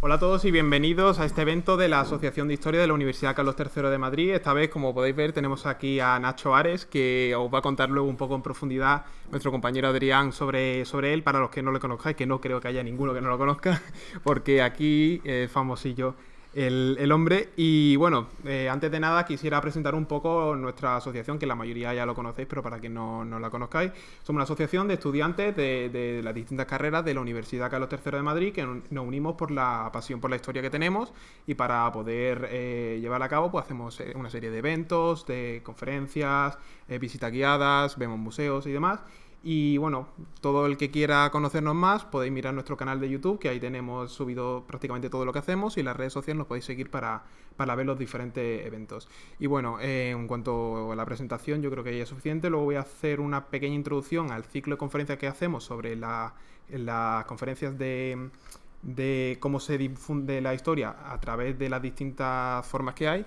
Hola a todos y bienvenidos a este evento de la Asociación de Historia de la Universidad Carlos III de Madrid. Esta vez, como podéis ver, tenemos aquí a Nacho Ares, que os va a contar luego un poco en profundidad nuestro compañero Adrián sobre él, para los que no lo conozcáis, que no creo que haya ninguno que no lo conozca, porque aquí es famosillo el hombre. Y bueno, antes de nada quisiera presentar un poco nuestra asociación, que la mayoría ya lo conocéis, pero para que no la conozcáis, somos una asociación de estudiantes de las distintas carreras de la Universidad Carlos III de Madrid, que nos unimos por la pasión por la historia que tenemos, y para poder llevarla a cabo pues hacemos una serie de eventos, de conferencias, visitas guiadas, vemos museos y demás. Y bueno, todo el que quiera conocernos más, podéis mirar nuestro canal de YouTube, que ahí tenemos subido prácticamente todo lo que hacemos, y las redes sociales nos podéis seguir para ver los diferentes eventos. Y bueno, en cuanto a la presentación, yo creo que ya es suficiente. Luego voy a hacer una pequeña introducción al ciclo de conferencias que hacemos sobre las conferencias de cómo se difunde la historia a través de las distintas formas que hay.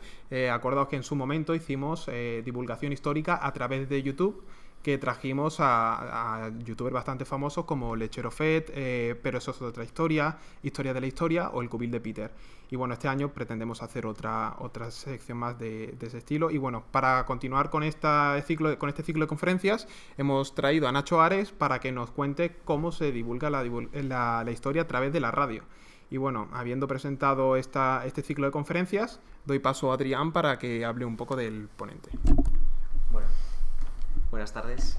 Acordaos que en su momento hicimos divulgación histórica a través de YouTube, que trajimos a youtubers bastante famosos como Lechero Fett, Pero eso es otra historia, Historia de la historia o El Cubil de Peter. Y bueno, este año pretendemos hacer otra sección más de ese estilo. Y bueno, para continuar con este ciclo de conferencias, hemos traído a Nacho Ares para que nos cuente cómo se divulga la historia a través de la radio. Y bueno, habiendo presentado este ciclo de conferencias, doy paso a Adrián para que hable un poco del ponente. Bueno. Buenas tardes.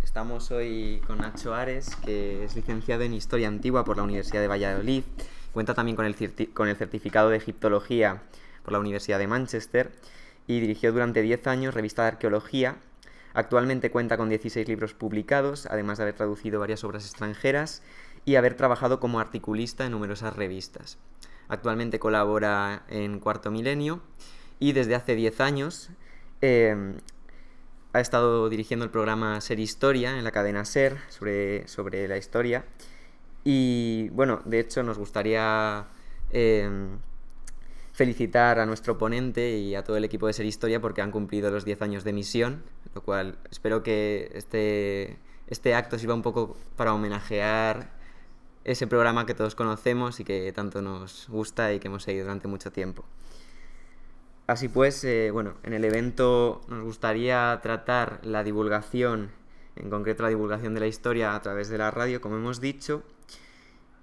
Estamos hoy con Nacho Ares, que es licenciado en Historia Antigua por la Universidad de Valladolid. Cuenta también con el certificado de Egiptología por la Universidad de Manchester y dirigió durante 10 años Revista de Arqueología. Actualmente cuenta con 16 libros publicados, además de haber traducido varias obras extranjeras y haber trabajado como articulista en numerosas revistas. Actualmente colabora en Cuarto Milenio y desde hace 10 años ha estado dirigiendo el programa Ser Historia en la cadena Ser sobre la historia. Y bueno, de hecho nos gustaría felicitar a nuestro ponente y a todo el equipo de Ser Historia porque han cumplido los 10 años de emisión, lo cual espero que este acto sirva un poco para homenajear ese programa que todos conocemos y que tanto nos gusta y que hemos seguido durante mucho tiempo. Así pues, bueno, en el evento nos gustaría tratar la divulgación, en concreto la divulgación de la historia a través de la radio, como hemos dicho.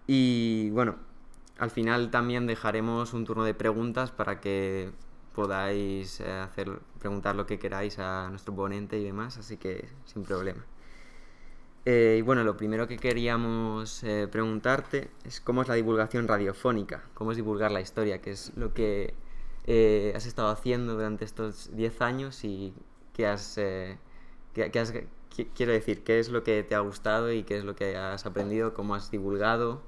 Y bueno, al final también dejaremos un turno de preguntas para que podáis preguntar lo que queráis a nuestro ponente y demás, así que sin problema. Y bueno, lo primero que queríamos preguntarte es cómo es la divulgación radiofónica, cómo es divulgar la historia, que es lo que has estado haciendo durante estos 10 años y quiero decir, qué es lo que te ha gustado y qué es lo que has aprendido, cómo has divulgado.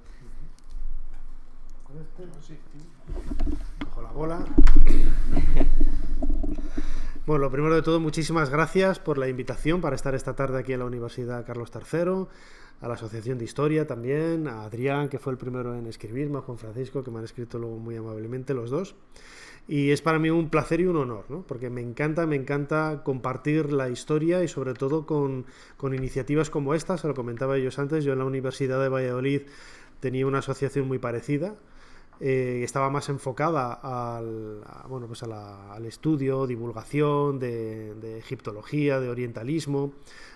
Cojo la bola. Bueno, lo primero de todo, muchísimas gracias por la invitación para estar esta tarde aquí en la Universidad Carlos III, a la Asociación de Historia también, a Adrián, que fue el primero en escribirme, a Juan Francisco, que me han escrito luego muy amablemente los dos. Y es para mí un placer y un honor, ¿no? Porque me encanta compartir la historia y sobre todo con iniciativas como esta. Se lo comentaba ellos antes, yo en la Universidad de Valladolid tenía una asociación muy parecida. Estaba más enfocada al estudio, divulgación de egiptología, de orientalismo,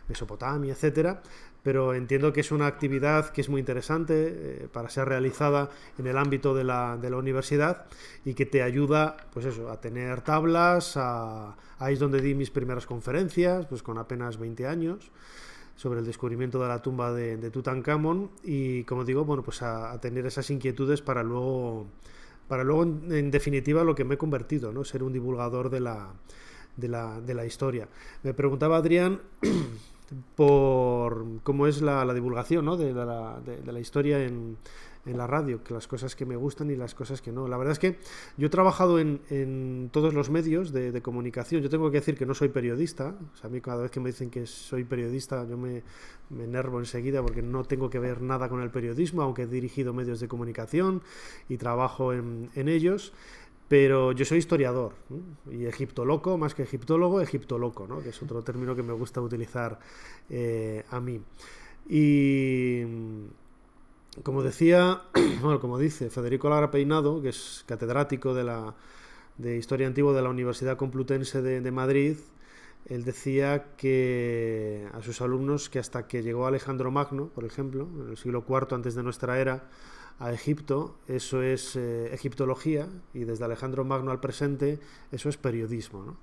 Mesopotamia, etcétera. Pero entiendo que es una actividad que es muy interesante para ser realizada en el ámbito de la universidad y que te ayuda, pues eso, a tener tablas. Ahí es donde di mis primeras conferencias, pues con apenas 20 años, sobre el descubrimiento de la tumba de Tutankamón y, como digo, bueno, pues a tener esas inquietudes para luego en definitiva lo que me he convertido, ¿no? Ser un divulgador de la historia. Me preguntaba Adrián por cómo es la divulgación, ¿no? de la historia en la radio, que las cosas que me gustan y las cosas que no. La verdad es que yo he trabajado en todos los medios de comunicación. Yo tengo que decir que no soy periodista. O sea, a mí cada vez que me dicen que soy periodista yo me enervo enseguida porque no tengo que ver nada con el periodismo, aunque he dirigido medios de comunicación y trabajo en ellos. Pero yo soy historiador, ¿no? Y egiptoloco, más que egiptólogo, egiptoloco, ¿no? Que es otro término que me gusta utilizar a mí. Y como decía, bueno, como dice Federico Lara Peinado, que es catedrático de Historia Antigua de la Universidad Complutense de Madrid, él decía que a sus alumnos que hasta que llegó Alejandro Magno, por ejemplo, en el siglo IV antes de nuestra era, a Egipto, eso es egiptología, y desde Alejandro Magno al presente, eso es periodismo, ¿no?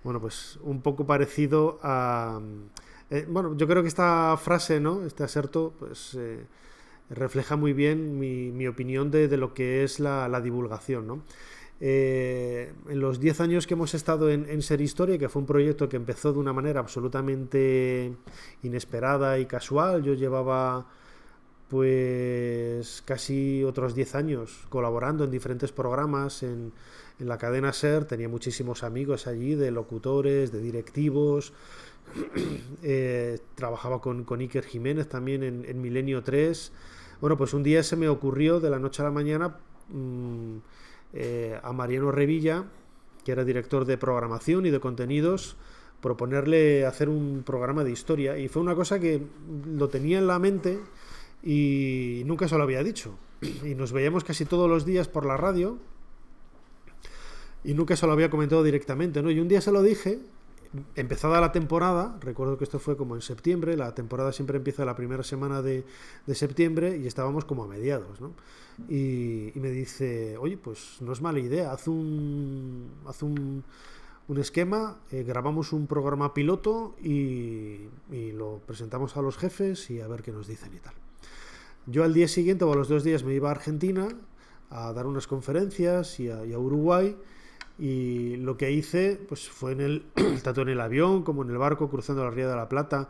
Bueno, pues un poco parecido a... bueno, yo creo que esta frase, ¿no? Este aserto, pues refleja muy bien mi opinión de lo que es la divulgación, ¿no? En los 10 años que hemos estado en Ser Historia, que fue un proyecto que empezó de una manera absolutamente inesperada y casual, yo llevaba pues casi otros 10 años colaborando en diferentes programas en la cadena SER, tenía muchísimos amigos allí, de locutores, de directivos, trabajaba con Iker Jiménez también en Milenio 3. Bueno, pues un día se me ocurrió de la noche a la mañana a Mariano Revilla, que era director de programación y de contenidos, proponerle hacer un programa de historia, y fue una cosa que lo tenía en la mente y nunca se lo había dicho, y nos veíamos casi todos los días por la radio y nunca se lo había comentado directamente, ¿no? Y un día se lo dije, empezada la temporada, recuerdo que esto fue como en septiembre, la temporada siempre empieza la primera semana de septiembre, y estábamos como a mediados, ¿no? Y me dice, oye, pues no es mala idea, haz un esquema, grabamos un programa piloto y lo presentamos a los jefes y a ver qué nos dicen y tal. Yo al día siguiente o a los 2 días me iba a Argentina a dar unas conferencias y a Uruguay, y lo que hice pues fue tanto en el avión como en el barco cruzando la Ría de la Plata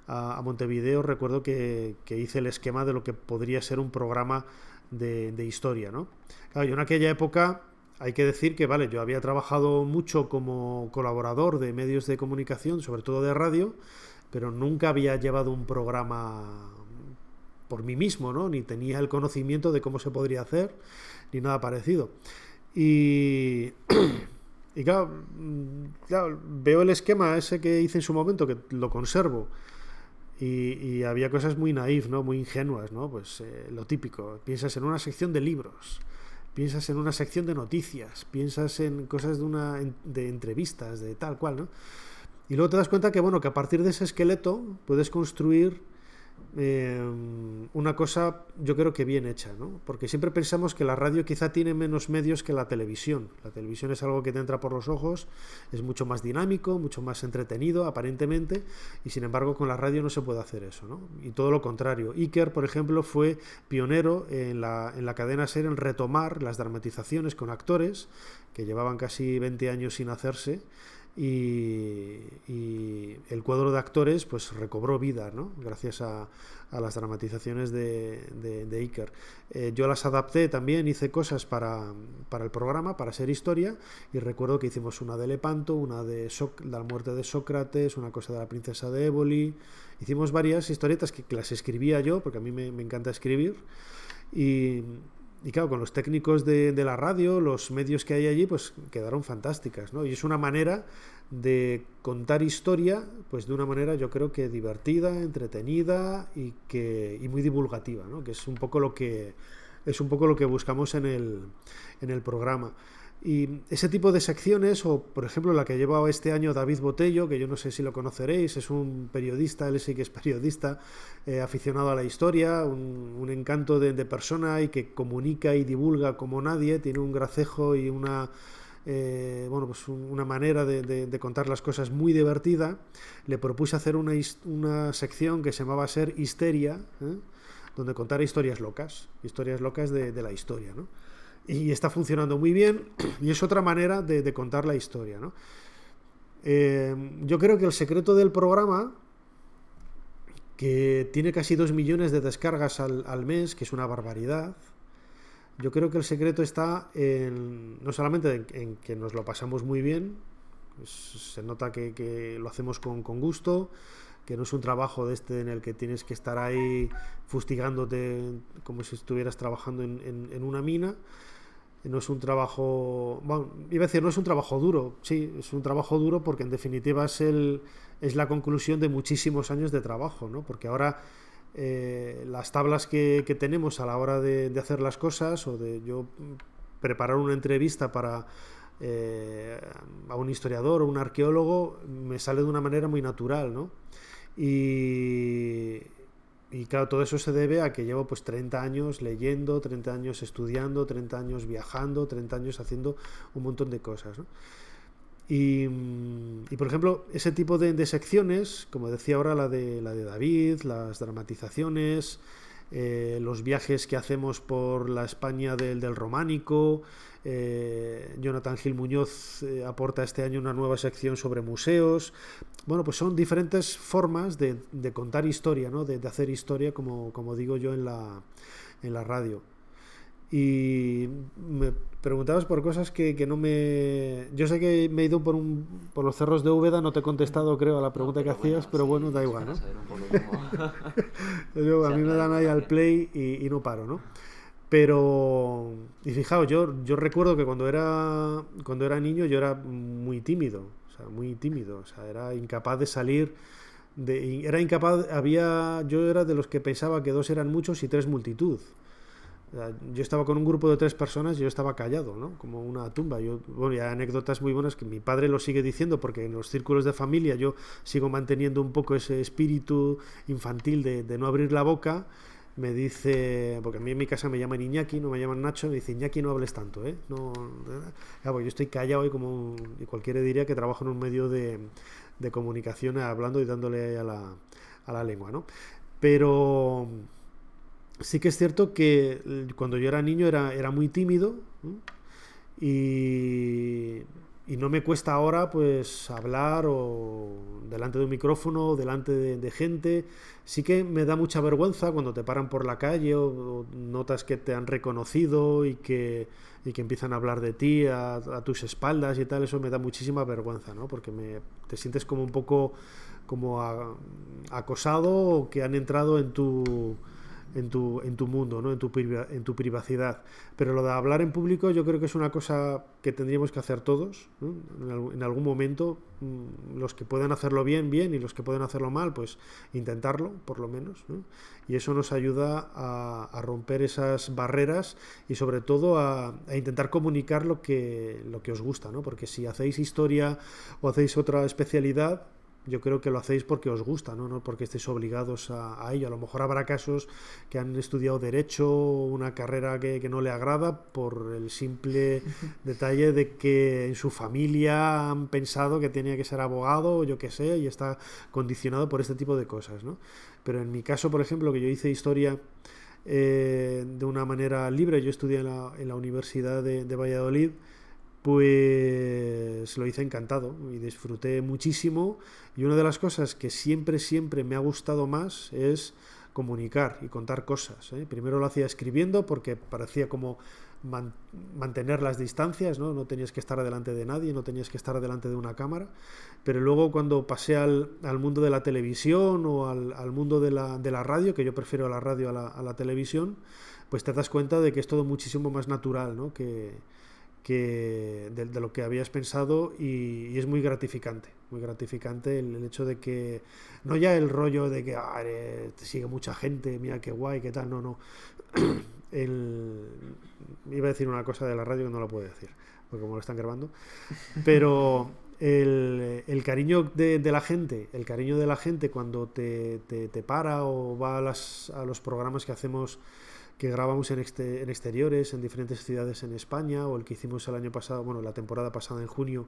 a Montevideo, recuerdo que hice el esquema de lo que podría ser un programa de historia, ¿no? Claro, yo en aquella época hay que decir que, vale, yo había trabajado mucho como colaborador de medios de comunicación, sobre todo de radio, pero nunca había llevado un programa por mí mismo, ¿no? Ni tenía el conocimiento de cómo se podría hacer, ni nada parecido. Y claro, veo el esquema ese que hice en su momento, que lo conservo, y había cosas muy naif, ¿no? Muy ingenuas, ¿no? Pues lo típico, piensas en una sección de libros, piensas en una sección de noticias, piensas en cosas de entrevistas, de tal cual, ¿no? Y luego te das cuenta que, bueno, que a partir de ese esqueleto puedes construir una cosa, yo creo que bien hecha, ¿no? Porque siempre pensamos que la radio quizá tiene menos medios que la televisión. La televisión es algo que te entra por los ojos, es mucho más dinámico, mucho más entretenido aparentemente, y sin embargo con la radio no se puede hacer eso, ¿no? Y todo lo contrario. Iker, por ejemplo, fue pionero en la cadena SER en retomar las dramatizaciones con actores que llevaban casi 20 años sin hacerse, y el cuadro de actores pues recobró vida, ¿no? Gracias a las dramatizaciones de Iker. Yo las adapté también, hice cosas para el programa, para Ser Historia, y recuerdo que hicimos una de Lepanto, una de la muerte de Sócrates, una cosa de la princesa de Éboli. Hicimos varias historietas que las escribía yo, porque a mí me encanta escribir, y claro, con los técnicos de la radio, los medios que hay allí, pues quedaron fantásticas, ¿no? Y es una manera de contar historia, pues de una manera yo creo que divertida, entretenida y muy divulgativa, ¿no? Que es un poco lo que buscamos en el programa. Y ese tipo de secciones, o por ejemplo la que lleva este año David Botello, que yo no sé si lo conoceréis, es un periodista, él sí que es periodista, aficionado a la historia, un encanto de persona, y que comunica y divulga como nadie, tiene un gracejo y una manera de contar las cosas muy divertida. Le propuse hacer una sección que se llamaba Ser Histeria, donde contara historias locas de la historia, ¿no? Y está funcionando muy bien, y es otra manera de contar la historia, ¿no? Yo creo que el secreto del programa, que tiene casi 2 millones de descargas al mes, que es una barbaridad, yo creo que el secreto está no solamente en que nos lo pasamos muy bien, se nota que lo hacemos con gusto, que no es un trabajo en el que tienes que estar ahí fustigándote como si estuvieras trabajando en una mina. No es un trabajo, bueno, iba a decir, no es un trabajo duro, sí, es un trabajo duro porque en definitiva es la conclusión de muchísimos años de trabajo, ¿no? Porque ahora las tablas que tenemos a la hora de hacer las cosas, o de yo preparar una entrevista para a un historiador o un arqueólogo, me sale de una manera muy natural, ¿no? Y claro, todo eso se debe a que llevo pues 30 años leyendo, 30 años estudiando, 30 años viajando, 30 años haciendo un montón de cosas, ¿no? Y por ejemplo, ese tipo de secciones, como decía ahora, la de David, las dramatizaciones, los viajes que hacemos por la España del románico. Jonathan Gil Muñoz aporta este año una nueva sección sobre museos. Bueno, pues son diferentes formas de contar historia, ¿no? De hacer historia, como digo yo en la radio. Y me preguntabas por cosas que no me... Yo sé que me he ido por los cerros de Úbeda, no te he contestado, creo, a la pregunta que hacías, pero bueno, da igual, ¿no? A mí me dan ahí al play y no paro, ¿no? Pero, y fijaos, yo recuerdo que cuando era niño yo era muy tímido, o sea, era incapaz de salir, yo era de los que pensaba que 2 eran muchos y 3 multitud. O sea, yo estaba con un grupo de 3 personas y yo estaba callado, ¿no? Como una tumba. Bueno, y hay anécdotas muy buenas que mi padre lo sigue diciendo, porque en los círculos de familia yo sigo manteniendo un poco ese espíritu infantil de no abrir la boca. Me dice, porque a mí en mi casa me llaman Iñaki, no me llaman Nacho, me dice: Iñaki, no hables tanto, ¿eh? No, claro, yo estoy callado y cualquiera diría que trabajo en un medio de comunicación hablando y dándole a la lengua, ¿no? Pero sí que es cierto que cuando yo era niño era muy tímido, ¿no? Y no me cuesta ahora pues hablar o delante de un micrófono o delante de gente. Sí que me da mucha vergüenza cuando te paran por la calle o notas que te han reconocido y que empiezan a hablar de ti a tus espaldas y tal. Eso me da muchísima vergüenza, ¿no? Porque te sientes como un poco como acosado, o que han entrado en tu mundo, ¿no? En tu privacidad. Pero lo de hablar en público yo creo que es una cosa que tendríamos que hacer todos, ¿no? En algún momento, los que pueden hacerlo bien, y los que pueden hacerlo mal, pues intentarlo, por lo menos, ¿no? Y eso nos ayuda a romper esas barreras y sobre todo a intentar comunicar lo que os gusta, ¿no? Porque si hacéis historia o hacéis otra especialidad, yo creo que lo hacéis porque os gusta, ¿no? No porque estéis obligados a ello. A lo mejor habrá casos que han estudiado Derecho, una carrera que no le agrada, por el simple detalle de que en su familia han pensado que tenía que ser abogado, o yo qué sé, y está condicionado por este tipo de cosas, ¿no? Pero en mi caso, por ejemplo, que yo hice historia de una manera libre, yo estudié en la Universidad de Valladolid, pues lo hice encantado y disfruté muchísimo. Y una de las cosas que siempre me ha gustado más es comunicar y contar cosas, ¿eh? Primero lo hacía escribiendo porque parecía como mantener las distancias, ¿no? No tenías que estar delante de nadie, no tenías que estar delante de una cámara. Pero luego cuando pasé al mundo de la televisión o al mundo de la radio, que yo prefiero la radio a la televisión, pues te das cuenta de que es todo muchísimo más natural, ¿no? que de lo que habías pensado, y es muy gratificante el hecho de que no ya el rollo de que te sigue mucha gente, mira qué guay, qué tal, no. Iba a decir una cosa de la radio que no la puedo decir porque como lo están grabando, pero el cariño de la gente cuando te para o va a los programas que hacemos, que grabamos en exteriores, en diferentes ciudades en España, o el que hicimos el año pasado, bueno, la temporada pasada en junio,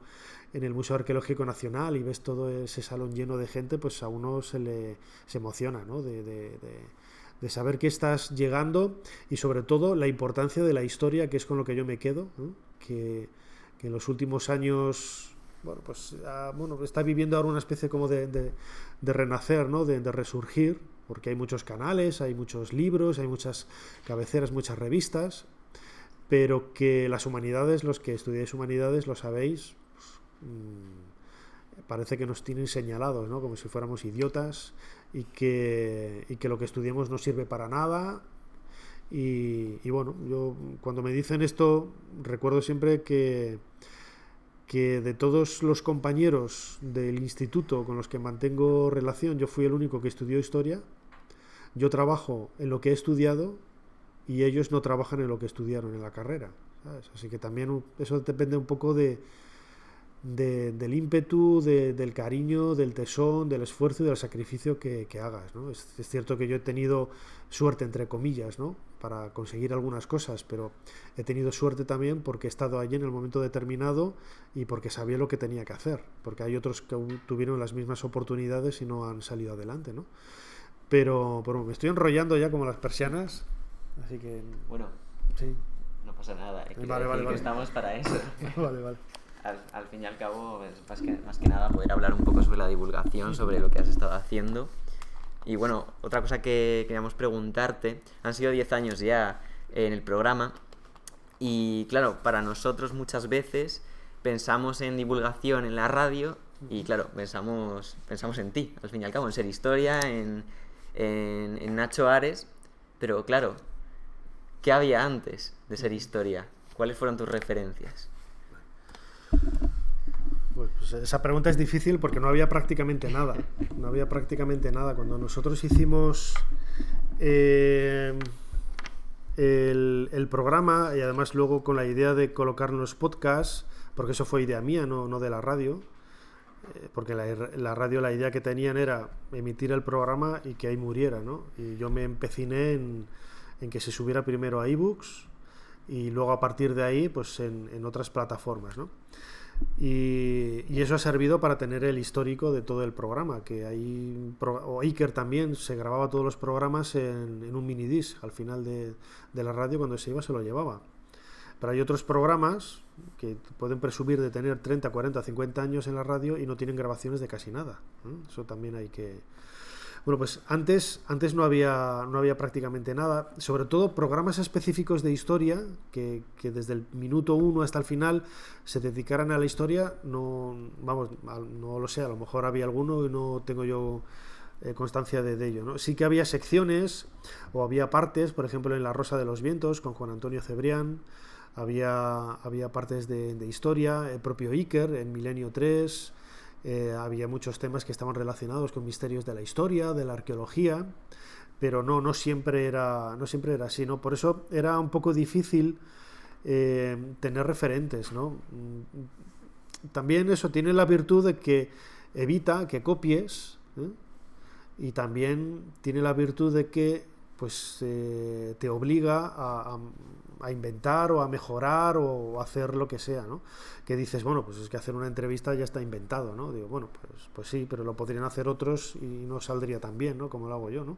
en el Museo Arqueológico Nacional, y ves todo ese salón lleno de gente, pues a uno se emociona, ¿no? De saber que estás llegando, y sobre todo la importancia de la historia, que es con lo que yo me quedo, ¿no? Que en los últimos años, bueno, pues está viviendo ahora una especie como de renacer, ¿no? De resurgir, porque hay muchos canales, hay muchos libros, hay muchas cabeceras, muchas revistas, pero que las humanidades, los que estudiáis humanidades lo sabéis, pues, parece que nos tienen señalados, ¿no? Como si fuéramos idiotas, y que lo que estudiamos no sirve para nada. Y bueno, yo cuando me dicen esto recuerdo siempre que de todos los compañeros del instituto con los que mantengo relación, yo fui el único que estudió historia. yo trabajo en lo que he estudiado y ellos no trabajan en lo que estudiaron en la carrera, ¿sabes? Así que también eso depende un poco del ímpetu, del cariño, del tesón, del esfuerzo y del sacrificio que hagas, ¿no? Es cierto que yo he tenido suerte, entre comillas, ¿no?, para conseguir algunas cosas, pero he tenido suerte también porque he estado allí en el momento determinado y porque sabía lo que tenía que hacer, porque hay otros que tuvieron las mismas oportunidades y no han salido adelante, ¿no? Pero me estoy enrollando ya como las persianas, así que... Bueno, sí. No pasa nada, Vale. estamos para eso. Vale. Al fin y al cabo, es más que nada poder hablar un poco sobre la divulgación, sobre lo que has estado haciendo. Y bueno, otra cosa que queríamos preguntarte, han sido 10 años ya en el programa y claro, para nosotros muchas veces pensamos en divulgación en la radio y claro, pensamos en ti, al fin y al cabo, en Ser Historia, en Nacho Ares, pero claro, ¿qué había antes de Ser Historia? ¿Cuáles fueron tus referencias? Pues esa pregunta es difícil porque no había prácticamente nada. Cuando nosotros hicimos el programa, y además luego con la idea de colocar los podcasts, porque eso fue idea mía, no de la radio, porque la radio, la idea que tenían era emitir el programa y que ahí muriera, ¿no? Y yo me empeciné en que se subiera primero a iBooks y luego a partir de ahí pues en otras plataformas, ¿no? Y eso ha servido para tener el histórico de todo el programa, que o Iker también se grababa todos los programas en un minidisc al final de la radio, cuando se iba se lo llevaba. Pero hay otros programas que pueden presumir de tener 30, 40, 50 años en la radio y no tienen grabaciones de casi nada, ¿eh? Eso también hay que... Bueno, pues antes no había prácticamente nada, sobre todo programas específicos de historia que desde el minuto 1 hasta el final se dedicaran a la historia. No lo sé, a lo mejor había alguno y no tengo yo constancia de ello, ¿no? Sí que había secciones o había partes, por ejemplo en La Rosa de los Vientos con Juan Antonio Cebrián, había partes de historia, el propio Iker en Milenio 3. Había muchos temas que estaban relacionados con misterios de la historia, de la arqueología, pero no siempre era así, ¿no? Por eso era un poco difícil tener referentes, ¿no? También eso tiene la virtud de que evita que copies, ¿eh? Y también tiene la virtud de que pues te obliga a inventar o a mejorar o a hacer lo que sea, ¿no? Que dices, bueno, pues es que hacer una entrevista ya está inventado, ¿no? Digo, bueno, pues sí, pero lo podrían hacer otros y no saldría tan bien, ¿no? Como lo hago yo, ¿no?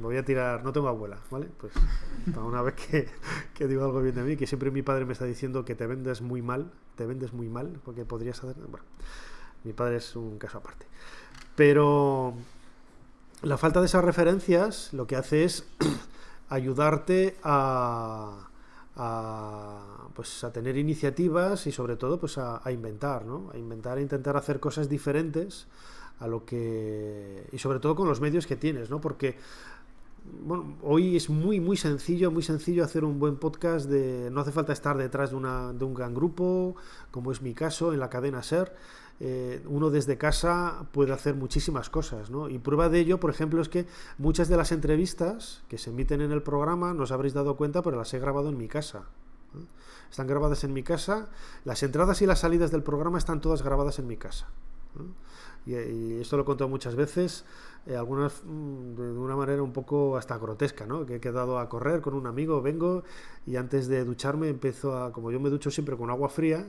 Voy a tirar, no tengo abuela, ¿vale? Pues para una vez que digo algo bien de mí, que siempre mi padre me está diciendo que te vendes muy mal, porque podrías hacer... Bueno, mi padre es un caso aparte. Pero la falta de esas referencias lo que hace es ayudarte a tener iniciativas y sobre todo pues a inventar, ¿no? A inventar e intentar hacer cosas diferentes a lo que... Y sobre todo con los medios que tienes, ¿no? Porque bueno, hoy es muy sencillo hacer un buen podcast. No hace falta estar detrás de un gran grupo, como es mi caso en la cadena SER. Uno desde casa puede hacer muchísimas cosas, ¿no? Y prueba de ello, por ejemplo, es que muchas de las entrevistas que se emiten en el programa, no os habréis dado cuenta, pero las he grabado en mi casa, ¿eh? Están grabadas en mi casa. Las entradas y las salidas del programa están todas grabadas en mi casa, ¿eh? Y esto lo he contado muchas veces, algunas de una manera un poco hasta grotesca, ¿no? Que he quedado a correr con un amigo, vengo y antes de ducharme como yo me ducho siempre con agua fría,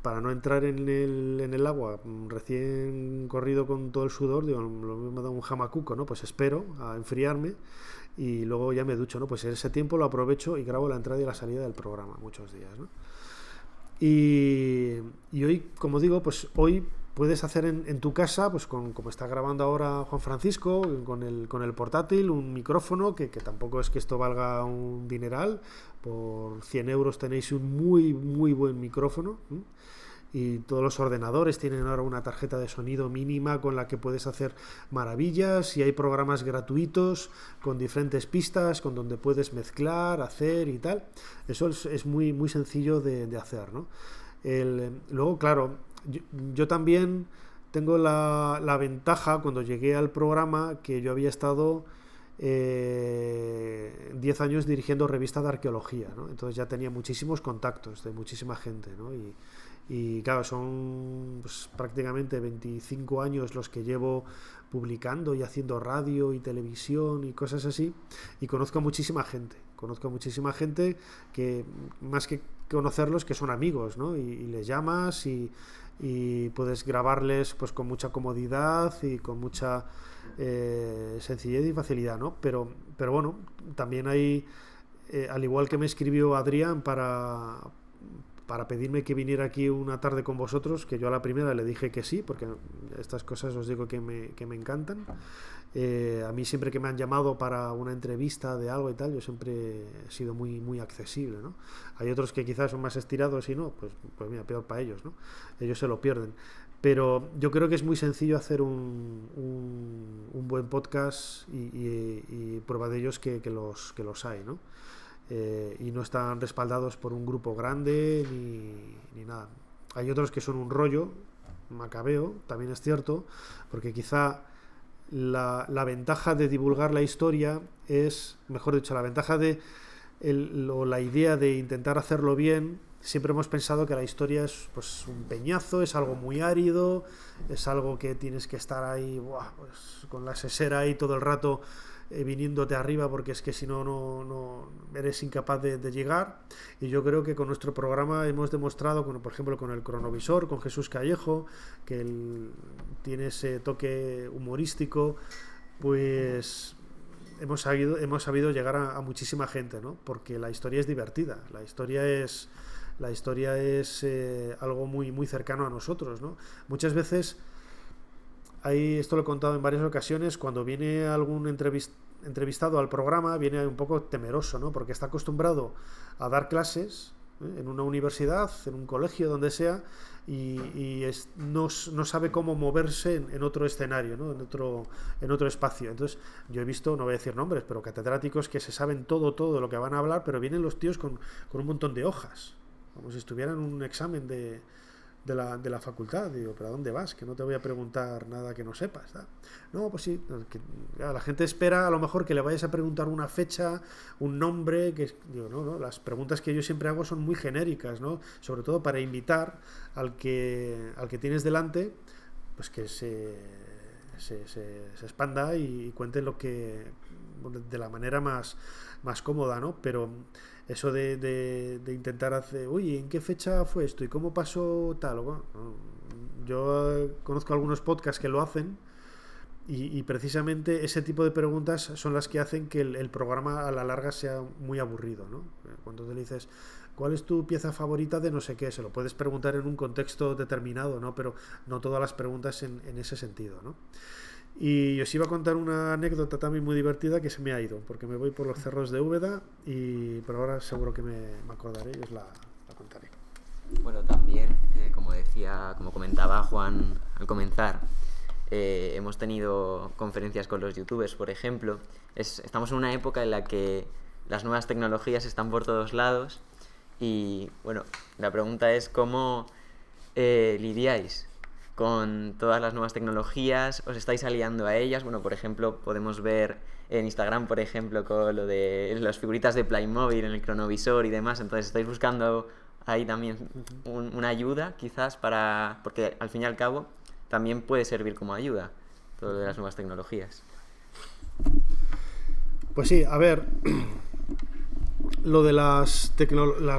para no entrar en el agua recién corrido con todo el sudor, digo, lo mismo me da un jamacuco, ¿no? Pues espero a enfriarme y luego ya me ducho, ¿no? Pues en ese tiempo lo aprovecho y grabo la entrada y la salida del programa muchos días, ¿no? Y hoy, como digo, pues hoy puedes hacer en tu casa, pues como está grabando ahora Juan Francisco, con el portátil, un micrófono, que tampoco es que esto valga un dineral. Por 100 euros tenéis un muy buen micrófono, ¿eh? Y todos los ordenadores tienen ahora una tarjeta de sonido mínima con la que puedes hacer maravillas, y hay programas gratuitos con diferentes pistas, con donde puedes mezclar, hacer y tal. Eso es muy sencillo de hacer, ¿no? Luego, claro, yo también tengo la ventaja cuando llegué al programa que yo había estado 10 años dirigiendo revistas de arqueología, ¿no? Entonces ya tenía muchísimos contactos de muchísima gente, ¿no? Y claro, son pues, prácticamente 25 años los que llevo publicando y haciendo radio y televisión y cosas así, y conozco a muchísima gente que más que conocerlos, que son amigos, ¿no? Y les llamas y puedes grabarles pues con mucha comodidad y con mucha sencillez y facilidad, ¿no? Pero bueno, también hay, al igual que me escribió Adrián para pedirme que viniera aquí una tarde con vosotros, que yo a la primera le dije que sí, porque estas cosas os digo que me encantan. A mí siempre que me han llamado para una entrevista de algo y tal, yo siempre he sido muy, muy accesible, ¿no? Hay otros que quizás son más estirados y no, pues mira, peor para ellos, ¿no? Ellos se lo pierden. Pero yo creo que es muy sencillo hacer un buen podcast y prueba de ello es que los hay, ¿no? Y no están respaldados por un grupo grande ni nada. Hay otros que son un rollo macabeo, también es cierto, porque quizá la ventaja de divulgar la historia es, mejor dicho, la ventaja o la idea de intentar hacerlo bien. Siempre hemos pensado que la historia es pues un peñazo, es algo muy árido, es algo que tienes que estar ahí pues, con la sesera ahí todo el rato viniéndote arriba, porque es que si no eres incapaz de llegar. Y yo creo que con nuestro programa hemos demostrado, por ejemplo con el Cronovisor, con Jesús Callejo, que él tiene ese toque humorístico, pues hemos sabido llegar a muchísima gente, ¿no? Porque la historia es divertida, la historia es algo muy, muy cercano a nosotros, ¿no? Muchas veces, esto lo he contado en varias ocasiones, cuando viene algún entrevistado al programa, viene un poco temeroso, ¿no? Porque está acostumbrado a dar clases en una universidad, en un colegio, donde sea, y no sabe cómo moverse en otro escenario, ¿no? en otro espacio. Entonces yo he visto, no voy a decir nombres, pero catedráticos que se saben todo de lo que van a hablar, pero vienen los tíos con un montón de hojas, como si estuvieran en un examen de la facultad. Digo, ¿pero a dónde vas? Que no te voy a preguntar nada que no sepas, ¿no? No, pues sí, la gente espera a lo mejor que le vayas a preguntar una fecha, un nombre, digo, no, las preguntas que yo siempre hago son muy genéricas, ¿no? Sobre todo para invitar al que tienes delante, pues que se expanda y cuente lo que de la manera más cómoda, ¿no? Pero eso de intentar hacer, oye, ¿en qué fecha fue esto? ¿Y cómo pasó tal? Bueno, yo conozco algunos podcasts que lo hacen y precisamente ese tipo de preguntas son las que hacen que el programa a la larga sea muy aburrido, ¿no? Cuando te dices, ¿cuál es tu pieza favorita de no sé qué? Se lo puedes preguntar en un contexto determinado, ¿no? Pero no todas las preguntas en ese sentido, ¿no? Y os iba a contar una anécdota también muy divertida que se me ha ido, porque me voy por los cerros de Úbeda, pero ahora seguro que me acordaré y os la contaré. Bueno, también, como comentaba Juan al comenzar, hemos tenido conferencias con los youtubers, por ejemplo. Estamos en una época en la que las nuevas tecnologías están por todos lados y, bueno, la pregunta es ¿cómo lidiáis con todas las nuevas tecnologías? ¿Os estáis aliando a ellas? Bueno, por ejemplo, podemos ver en Instagram, por ejemplo, con lo de las figuritas de Playmobil en el cronovisor y demás. Entonces, ¿estáis buscando ahí también una ayuda, quizás, porque al fin y al cabo también puede servir como ayuda todo lo de las nuevas tecnologías? Pues sí, a ver, lo de las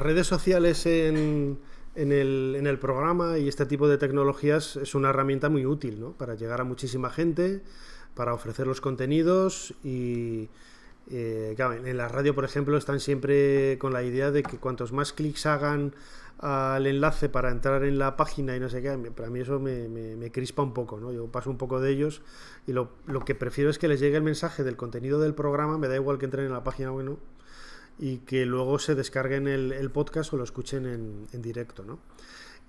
redes sociales en el programa y este tipo de tecnologías es una herramienta muy útil, ¿no? Para llegar a muchísima gente, para ofrecer los contenidos y claro, en la radio, por ejemplo, están siempre con la idea de que cuantos más clics hagan al enlace para entrar en la página y no sé qué, para mí eso me crispa un poco, ¿no? Yo paso un poco de ellos y lo que prefiero es que les llegue el mensaje del contenido del programa, me da igual que entren en la página o no, y que luego se descarguen el podcast o lo escuchen en directo, ¿no?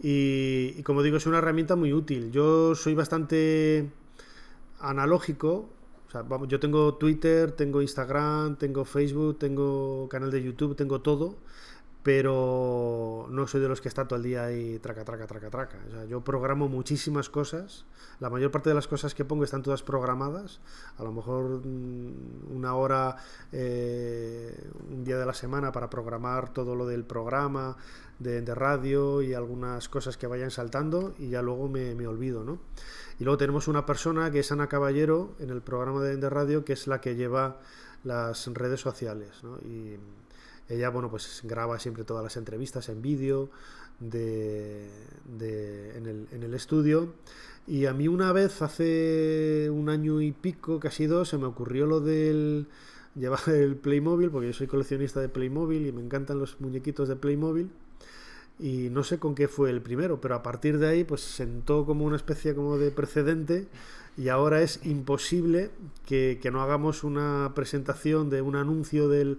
Y como digo, es una herramienta muy útil. Yo soy bastante analógico, o sea, yo tengo Twitter, tengo Instagram, tengo Facebook, tengo canal de YouTube, tengo todo, pero no soy de los que está todo el día ahí traca. O sea, yo programo muchísimas cosas. La mayor parte de las cosas que pongo están todas programadas. A lo mejor una hora, un día de la semana para programar todo lo del programa de radio y algunas cosas que vayan saltando, y ya luego me olvido, ¿no? Y luego tenemos una persona que es Ana Caballero en el programa de radio, que es la que lleva las redes sociales, ¿no? Y ella, bueno, pues graba siempre todas las entrevistas en vídeo en el estudio. Y a mí una vez, hace un año y pico, casi dos, se me ocurrió lo del llevar el Playmobil, porque yo soy coleccionista de Playmobil y me encantan los muñequitos de Playmobil. Y no sé con qué fue el primero, pero a partir de ahí pues sentó como una especie como de precedente, y ahora es imposible que no hagamos una presentación de un anuncio del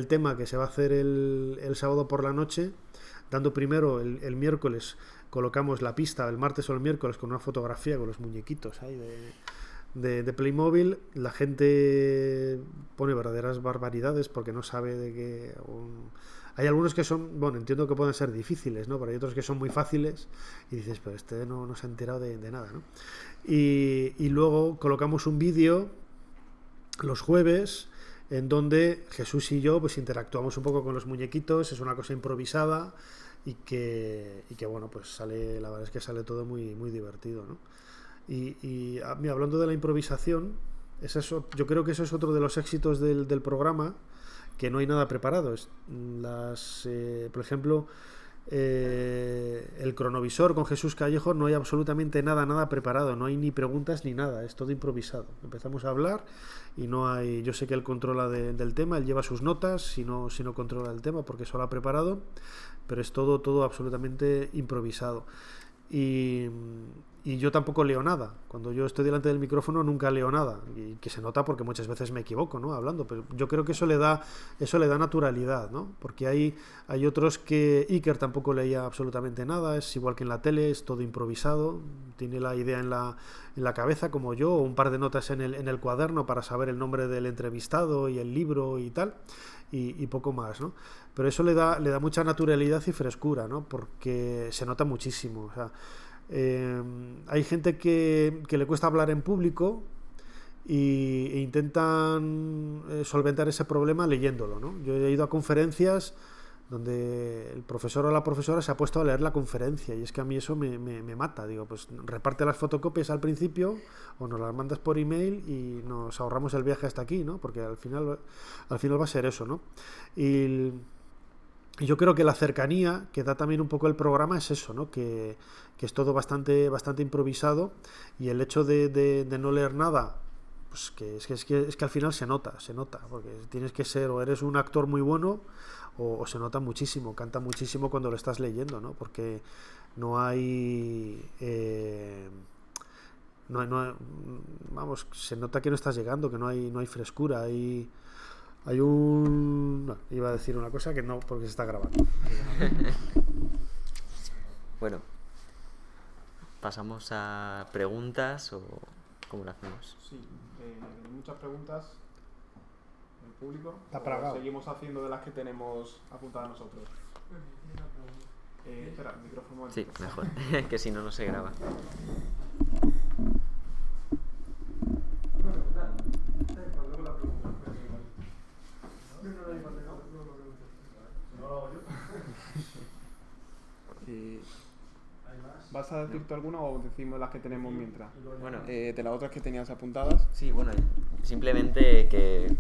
tema que se va a hacer el sábado por la noche, dando primero el miércoles, colocamos la pista el martes o el miércoles con una fotografía con los muñequitos ahí de Playmobil. La gente pone verdaderas barbaridades porque no sabe de qué... Hay algunos que son, bueno, entiendo que pueden ser difíciles, ¿no? Pero hay otros que son muy fáciles y dices, pero este no se ha enterado de nada, ¿no? Y luego colocamos un vídeo los jueves en donde Jesús y yo pues interactuamos un poco con los muñequitos. Es una cosa improvisada y que bueno, pues sale, la verdad es que sale todo muy, muy divertido, ¿no? Y mira, hablando de la improvisación, yo creo que eso es otro de los éxitos del programa, que no hay nada preparado. Por ejemplo, el cronovisor con Jesús Callejo, no hay absolutamente nada preparado, no hay ni preguntas ni nada, es todo improvisado. Empezamos a hablar y no hay... Yo sé que él controla del tema, él lleva sus notas, si no controla el tema porque eso lo ha preparado, pero es todo absolutamente improvisado. Y yo tampoco leo nada. Cuando yo estoy delante del micrófono nunca leo nada, y que se nota porque muchas veces me equivoco, ¿no? Hablando, pero yo creo que eso le da naturalidad, ¿no? Porque hay otros que... Iker tampoco leía absolutamente nada, es igual que en la tele, es todo improvisado, tiene la idea en la cabeza como yo, o un par de notas en el cuaderno para saber el nombre del entrevistado y el libro y tal, y poco más, ¿no? Pero eso le da mucha naturalidad y frescura, ¿no? Porque se nota muchísimo. O sea, hay gente que le cuesta hablar en público e intentan solventar ese problema leyéndolo, ¿no? Yo he ido a conferencias donde el profesor o la profesora se ha puesto a leer la conferencia, y es que a mí eso me mata. Digo, pues reparte las fotocopias al principio o nos las mandas por email y nos ahorramos el viaje hasta aquí, ¿no? Porque al final va a ser eso, ¿no? Y yo creo que la cercanía que da también un poco el programa es eso, ¿no? Que es todo bastante improvisado, y el hecho de no leer nada, pues que al final se nota, porque tienes que ser, o eres un actor muy bueno, o se nota muchísimo, canta muchísimo cuando lo estás leyendo, ¿no? Porque no hay... vamos, se nota que no estás llegando, que no hay frescura, hay un... No, iba a decir una cosa que no, porque se está grabando. Bueno, ¿pasamos a preguntas o cómo lo hacemos? Sí, muchas preguntas del público. Está apagado. Seguimos haciendo de las que tenemos apuntadas nosotros. Espera, el micrófono. Sí, mejor, que si no, no se graba. ¿Vas a decir tú alguna o decimos las que tenemos mientras? Bueno, de las otras que tenías apuntadas. sí, bueno, simplemente que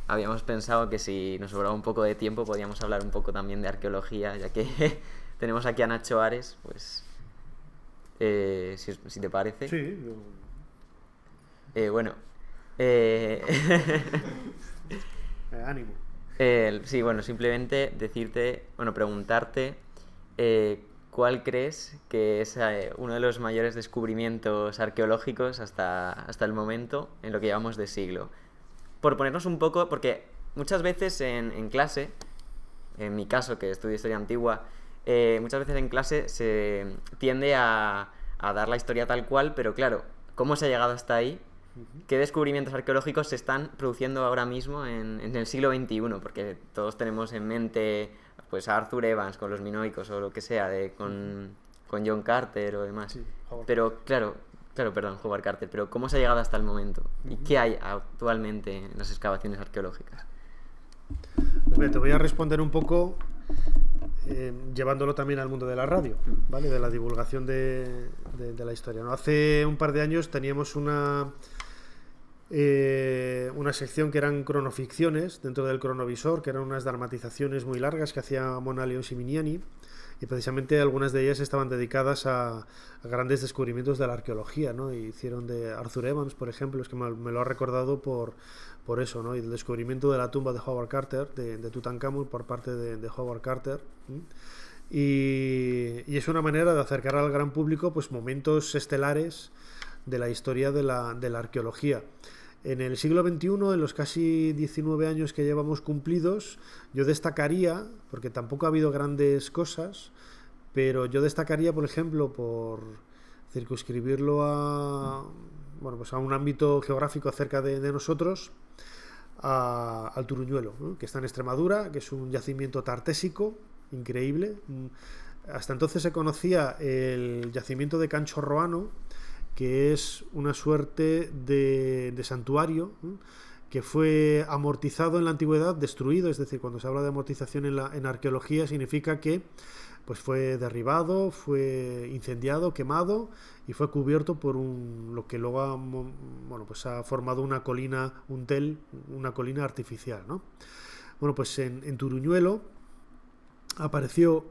habíamos pensado que si nos sobraba un poco de tiempo podíamos hablar un poco también de arqueología, ya que tenemos aquí a Nacho Ares, pues si te parece. Sí. Bueno. Ánimo. Sí, bueno, simplemente preguntarte ¿cuál crees que es uno de los mayores descubrimientos arqueológicos hasta el momento en lo que llevamos de siglo? Por ponernos un poco, porque muchas veces en clase, en mi caso que estudio historia antigua, muchas veces en clase se tiende a dar la historia tal cual, pero claro, ¿cómo se ha llegado hasta ahí? ¿Qué descubrimientos arqueológicos se están produciendo ahora mismo en el siglo XXI? Porque todos tenemos en mente pues a Arthur Evans con los minoicos o lo que sea, con John Carter o demás. Sí, pero claro, perdón, Howard Carter. Pero ¿cómo se ha llegado hasta el momento? ¿Y qué hay actualmente en las excavaciones arqueológicas? Pues bien, te voy a responder un poco llevándolo también al mundo de la radio, ¿vale? De la divulgación de la historia, ¿no? Hace un par de años teníamos una sección que eran cronoficciones dentro del cronovisor, que eran unas dramatizaciones muy largas que hacía Mona León Simignani, y precisamente algunas de ellas estaban dedicadas a grandes descubrimientos de la arqueología, ¿no? Y hicieron de Arthur Evans, por ejemplo, es que me lo ha recordado por eso, ¿no? Y el descubrimiento de la tumba de Howard Carter, de Tutankamón, por parte de Howard Carter. Y es una manera de acercar al gran público pues momentos estelares de la historia de la arqueología. En el siglo XXI, en los casi 19 años que llevamos cumplidos, yo destacaría, porque tampoco ha habido grandes cosas, pero yo destacaría, por ejemplo, por circunscribirlo a un ámbito geográfico cerca de nosotros, al Turuñuelo, ¿no? Que está en Extremadura, que es un yacimiento tartésico increíble. Hasta entonces se conocía el yacimiento de Cancho Roano, que es una suerte de santuario, que fue amortizado en la antigüedad, destruido. Es decir, cuando se habla de amortización en arqueología, significa que pues fue derribado, fue incendiado, quemado y fue cubierto por lo que luego ha formado una colina, una colina artificial, ¿no? Bueno, pues en Turuñuelo apareció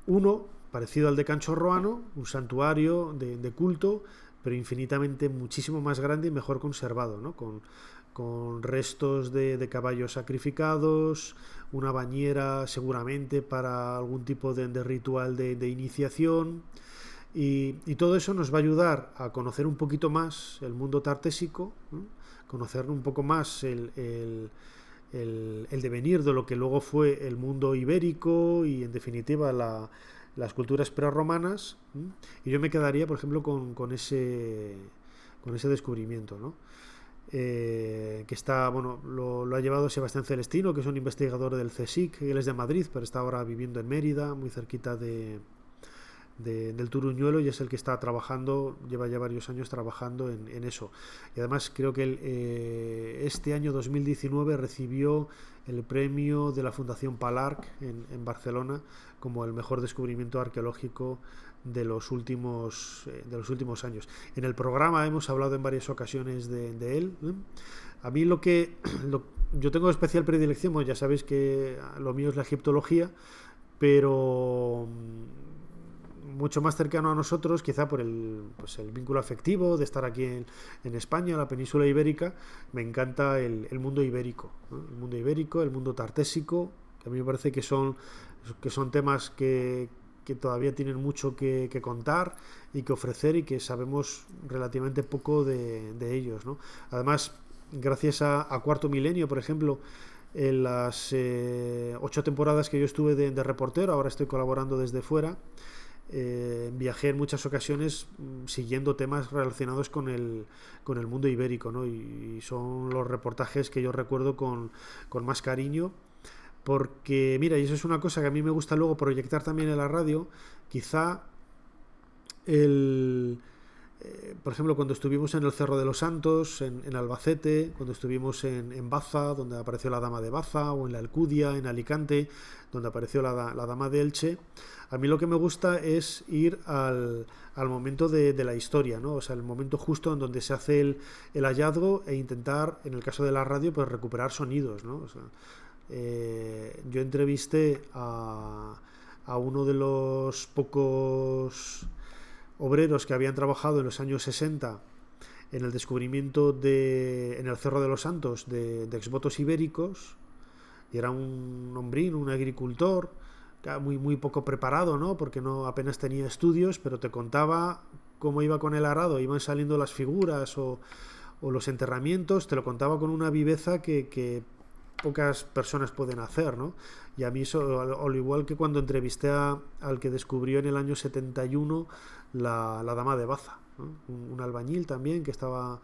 uno parecido al de Cancho Roano, un santuario de culto, pero infinitamente muchísimo más grande y mejor conservado, ¿no? Con restos de caballos sacrificados, una bañera seguramente para algún tipo de ritual de iniciación, y todo eso nos va a ayudar a conocer un poquito más el mundo tartésico, ¿no? Conocer un poco más el devenir de lo que luego fue el mundo ibérico y en definitiva las culturas prerromanas, y yo me quedaría, por ejemplo, con ese descubrimiento, ¿no? Que está, lo ha llevado Sebastián Celestino, que es un investigador del CSIC, él es de Madrid, pero está ahora viviendo en Mérida, muy cerquita del Turuñuelo, y es el que está trabajando, lleva ya varios años trabajando en eso. Y además creo que este año 2019 recibió el premio de la Fundación Palarc en Barcelona como el mejor descubrimiento arqueológico de los últimos años. En el programa hemos hablado en varias ocasiones de él. A mí yo tengo especial predilección, ya sabéis que lo mío es la egiptología, pero mucho más cercano a nosotros, quizá por el vínculo afectivo de estar aquí en España, la península ibérica. Me encanta el mundo ibérico, ¿no? El mundo ibérico, el mundo tartésico, que a mí me parece que son temas que todavía tienen mucho que contar y que ofrecer, y que sabemos relativamente poco de ellos, ¿no? Además, gracias a Cuarto Milenio, por ejemplo, en las 8 temporadas que yo estuve de reportero, ahora estoy colaborando desde fuera, viajé en muchas ocasiones siguiendo temas relacionados con el mundo ibérico, ¿no? Y son los reportajes que yo recuerdo con más cariño, porque mira, y eso es una cosa que a mí me gusta luego proyectar también en la radio. Quizá por ejemplo, cuando estuvimos en el Cerro de los Santos, en Albacete, cuando estuvimos en Baza, donde apareció la Dama de Baza, o en la Alcudia, en Alicante, donde apareció la Dama de Elche, a mí lo que me gusta es ir al momento de la historia, ¿no? O sea, el momento justo en donde se hace el hallazgo, e intentar, en el caso de la radio, pues recuperar sonidos, ¿no? O sea, yo entrevisté a uno de los pocos obreros que habían trabajado en los años 60 en el descubrimiento en el Cerro de los Santos de exvotos ibéricos, y era un hombrín, un agricultor muy, muy poco preparado, ¿no? Porque apenas tenía estudios, pero te contaba cómo iba con el arado, iban saliendo las figuras o los enterramientos, te lo contaba con una viveza que pocas personas pueden hacer, ¿no? Y a mí eso, al igual que cuando entrevisté al que descubrió en el año 71 la Dama de Baza, ¿no? Un albañil también que estaba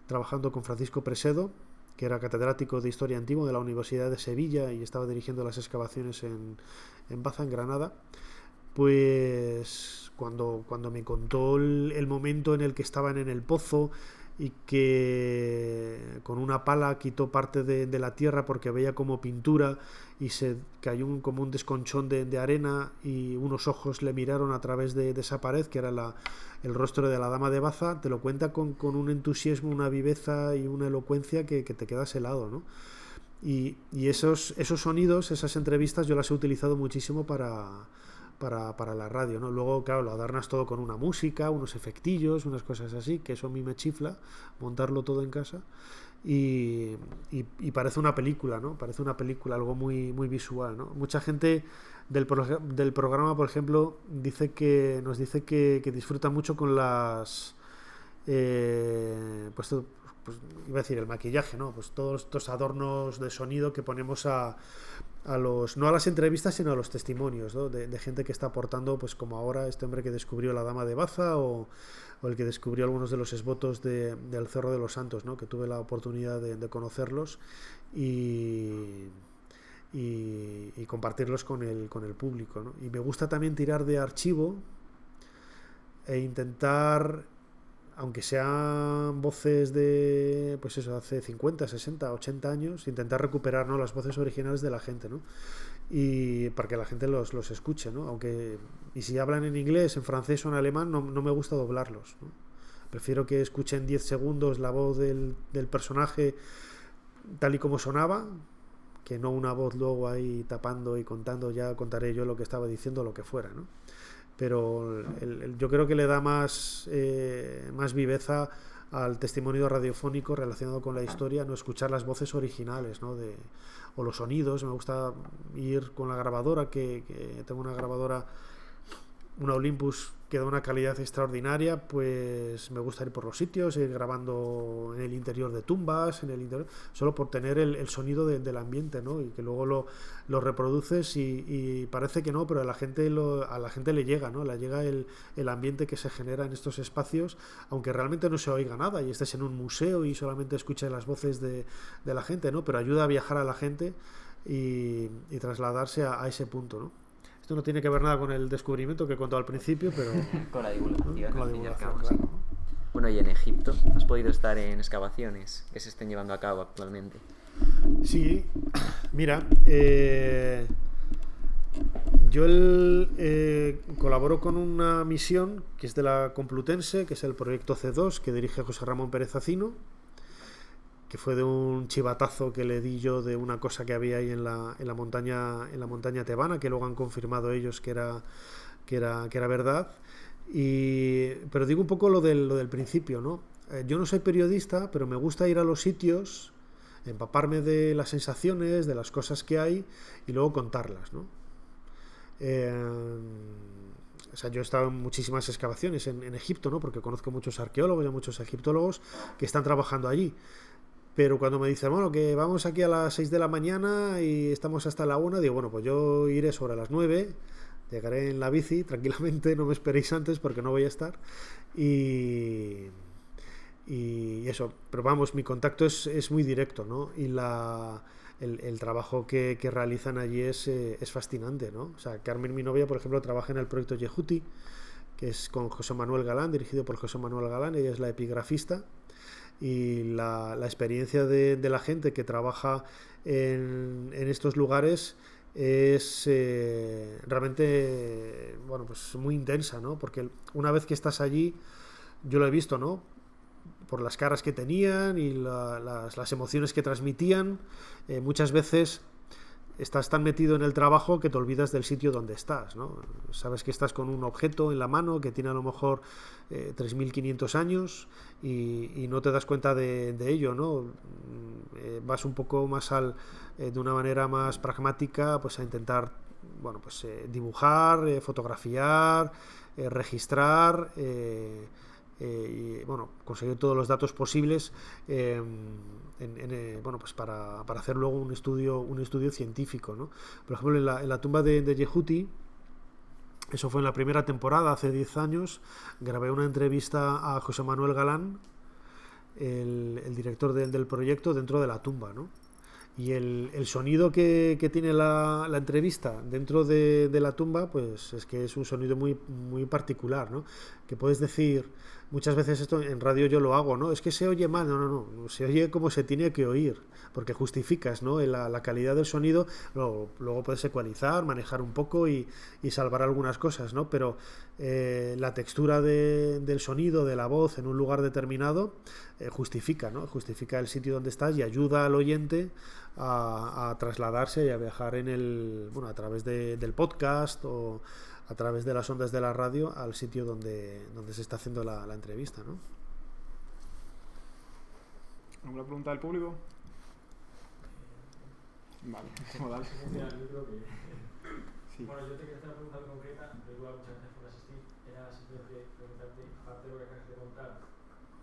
trabajando con Francisco Presedo, que era catedrático de Historia Antigua de la Universidad de Sevilla y estaba dirigiendo las excavaciones en Baza, en Granada. Pues cuando me contó el momento en el que estaban en el pozo y que con una pala quitó parte de la tierra porque veía como pintura y se cayó como un desconchón de arena y unos ojos le miraron a través de esa pared que era el rostro de la dama de Baza, te lo cuenta con un entusiasmo, una viveza y una elocuencia que te quedas helado, ¿no? Y esos sonidos, esas entrevistas yo las he utilizado muchísimo para la radio, ¿no? Luego, claro, lo adornas todo con una música, unos efectillos, unas cosas así, que eso a mí me chifla, montarlo todo en casa. Y parece una película, ¿no? Parece una película, algo muy, muy visual, ¿no? Mucha gente del programa, por ejemplo, nos dice que disfruta mucho con las... pues iba a decir el maquillaje, ¿no? Pues todos estos adornos de sonido que ponemos a los, no a las entrevistas, sino a los testimonios, ¿no? de gente que está aportando, pues como ahora este hombre que descubrió la Dama de Baza o el que descubrió algunos de los esbotos del Cerro de los Santos, ¿no? Que tuve la oportunidad de conocerlos y compartirlos con el público, ¿no? Y me gusta también tirar de archivo e intentar, aunque sean voces de, pues eso, hace 50, 60, 80 años, intentar recuperar, ¿no? Las voces originales de la gente, ¿no? Y para que la gente los escuche, ¿no? Y si hablan en inglés, en francés o en alemán, no me gusta doblarlos, ¿no? Prefiero que escuchen 10 segundos la voz del personaje tal y como sonaba, que no una voz luego ahí tapando y contando, ya contaré yo lo que estaba diciendo, lo que fuera, ¿no? Pero yo creo que le da más viveza al testimonio radiofónico relacionado con la historia, no escuchar las voces originales, ¿no? O los sonidos. Me gusta ir con la grabadora, que tengo una grabadora, una Olympus que da una calidad extraordinaria, pues me gusta ir por los sitios, ir grabando en el interior de tumbas, solo por tener el sonido del ambiente, ¿no? Y que luego lo reproduces y parece que no, pero a la gente le llega, ¿no? Le llega el ambiente que se genera en estos espacios, aunque realmente no se oiga nada y estés en un museo y solamente escuches las voces de la gente, ¿no? Pero ayuda a viajar a la gente y trasladarse a ese punto, ¿no? Esto no tiene que ver nada con el descubrimiento que he contado al principio, pero... con la divulgación. Con la divulgación, claro. Bueno, y en Egipto, ¿has podido estar en excavaciones que se estén llevando a cabo actualmente? Sí, mira, yo colaboro con una misión que es de la Complutense, que es el proyecto C2, que dirige José Ramón Pérez Acino, que fue de un chivatazo que le di yo de una cosa que había ahí en la montaña tebana, que luego han confirmado ellos que era verdad. Pero digo un poco lo del principio, ¿no? Yo no soy periodista, pero me gusta ir a los sitios, empaparme de las sensaciones, de las cosas que hay y luego contarlas, ¿no? O sea, yo he estado en muchísimas excavaciones en Egipto, ¿no? Porque conozco muchos arqueólogos y muchos egiptólogos que están trabajando allí. Pero cuando me dicen, bueno, que vamos aquí a las 6 de la mañana y estamos hasta la 1, digo, bueno, pues yo iré sobre las 9, llegaré en la bici tranquilamente, no me esperéis antes porque no voy a estar. Y eso, pero vamos, mi contacto es muy directo, ¿no? Y el trabajo que realizan allí es fascinante, ¿no? O sea, Carmen, mi novia, por ejemplo, trabaja en el proyecto Yehuti, que es con José Manuel Galán, dirigido por José Manuel Galán, ella es la epigrafista. Y la experiencia de la gente que trabaja en estos lugares es realmente, bueno, pues muy intensa, ¿no? Porque una vez que estás allí, yo lo he visto, ¿no? Por las caras que tenían y las emociones que transmitían, muchas veces estás tan metido en el trabajo que te olvidas del sitio donde estás, ¿no? Sabes que estás con un objeto en la mano que tiene a lo mejor 3.500 años y no te das cuenta de ello, ¿no? Vas un poco más de una manera más pragmática, pues a intentar, bueno, pues dibujar, fotografiar, registrar y bueno, conseguir todos los datos posibles bueno, pues para hacer luego un estudio científico, ¿no? Por ejemplo, en la tumba de Yehuti, eso fue en la primera temporada, hace 10 años, grabé una entrevista a José Manuel Galán el director del proyecto dentro de la tumba, ¿no? Y el sonido que tiene la entrevista dentro de la tumba, pues es que es un sonido muy, muy particular, ¿no? Que puedes decir, muchas veces esto en radio yo lo hago, ¿no? Es que se oye mal, no, se oye como se tiene que oír, porque justificas, ¿no? La calidad del sonido, luego puedes ecualizar, manejar un poco y salvar algunas cosas, ¿no? Pero la textura del sonido, de la voz en un lugar determinado, justifica, ¿no? Justifica el sitio donde estás y ayuda al oyente a trasladarse y a viajar a través del podcast o a través de las ondas de la radio al sitio donde se está haciendo la entrevista, ¿no? ¿Alguna pregunta del público? Vale, como dale. Sí. Bueno, yo te quería hacer una pregunta muy concreta, igual muchas gracias por asistir. Era simplemente preguntarte, aparte de lo que acabas de contar,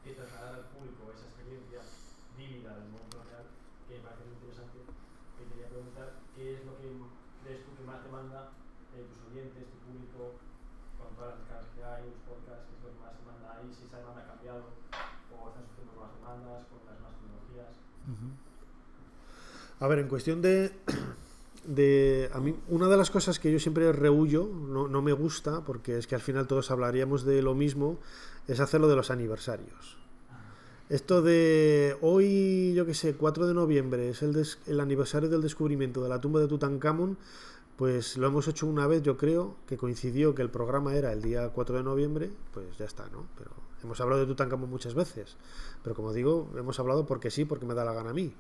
que trasladar al público esa experiencia vívida del mundo real, que me parece muy interesante. Te quería preguntar qué es lo que crees tú que más demanda tus oyentes, tu público, con todas las descargas que hay, los podcasts, qué es lo que más demanda ahí, si esa demanda ha cambiado o están surgiendo nuevas demandas con las nuevas tecnologías. A ver, en cuestión a mí, una de las cosas que yo siempre rehuyo, no me gusta, porque es que al final todos hablaríamos de lo mismo, es hacer lo de los aniversarios. Esto de hoy, yo que sé, 4 de noviembre, es el aniversario del descubrimiento de la tumba de Tutankamón, pues lo hemos hecho una vez, yo creo, que coincidió que el programa era el día 4 de noviembre, pues ya está, ¿no? Pero hemos hablado de Tutankamón muchas veces, pero como digo, hemos hablado porque sí, porque me da la gana a mí.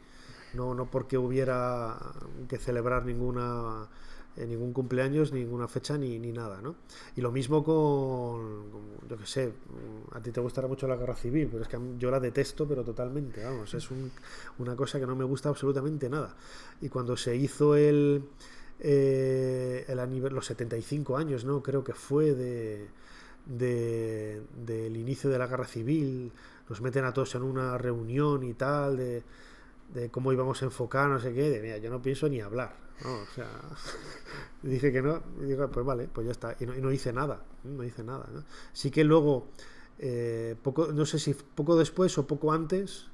No porque hubiera que celebrar ningún cumpleaños, ninguna fecha ni nada, ¿no? Y lo mismo yo que sé, a ti te gustará mucho la guerra civil, pero es que yo la detesto, pero totalmente, vamos, es una cosa que no me gusta absolutamente nada. Y cuando se hizo los 75 años, ¿no? Creo que fue del inicio de la guerra civil, nos meten a todos en una reunión y tal, de cómo íbamos a enfocar, no sé qué, mira, yo no pienso ni hablar, ¿no? O sea, dije que no, y digo, pues vale, pues ya está, y no hice nada, ¿no? Sí que luego, no sé si poco después o poco antes,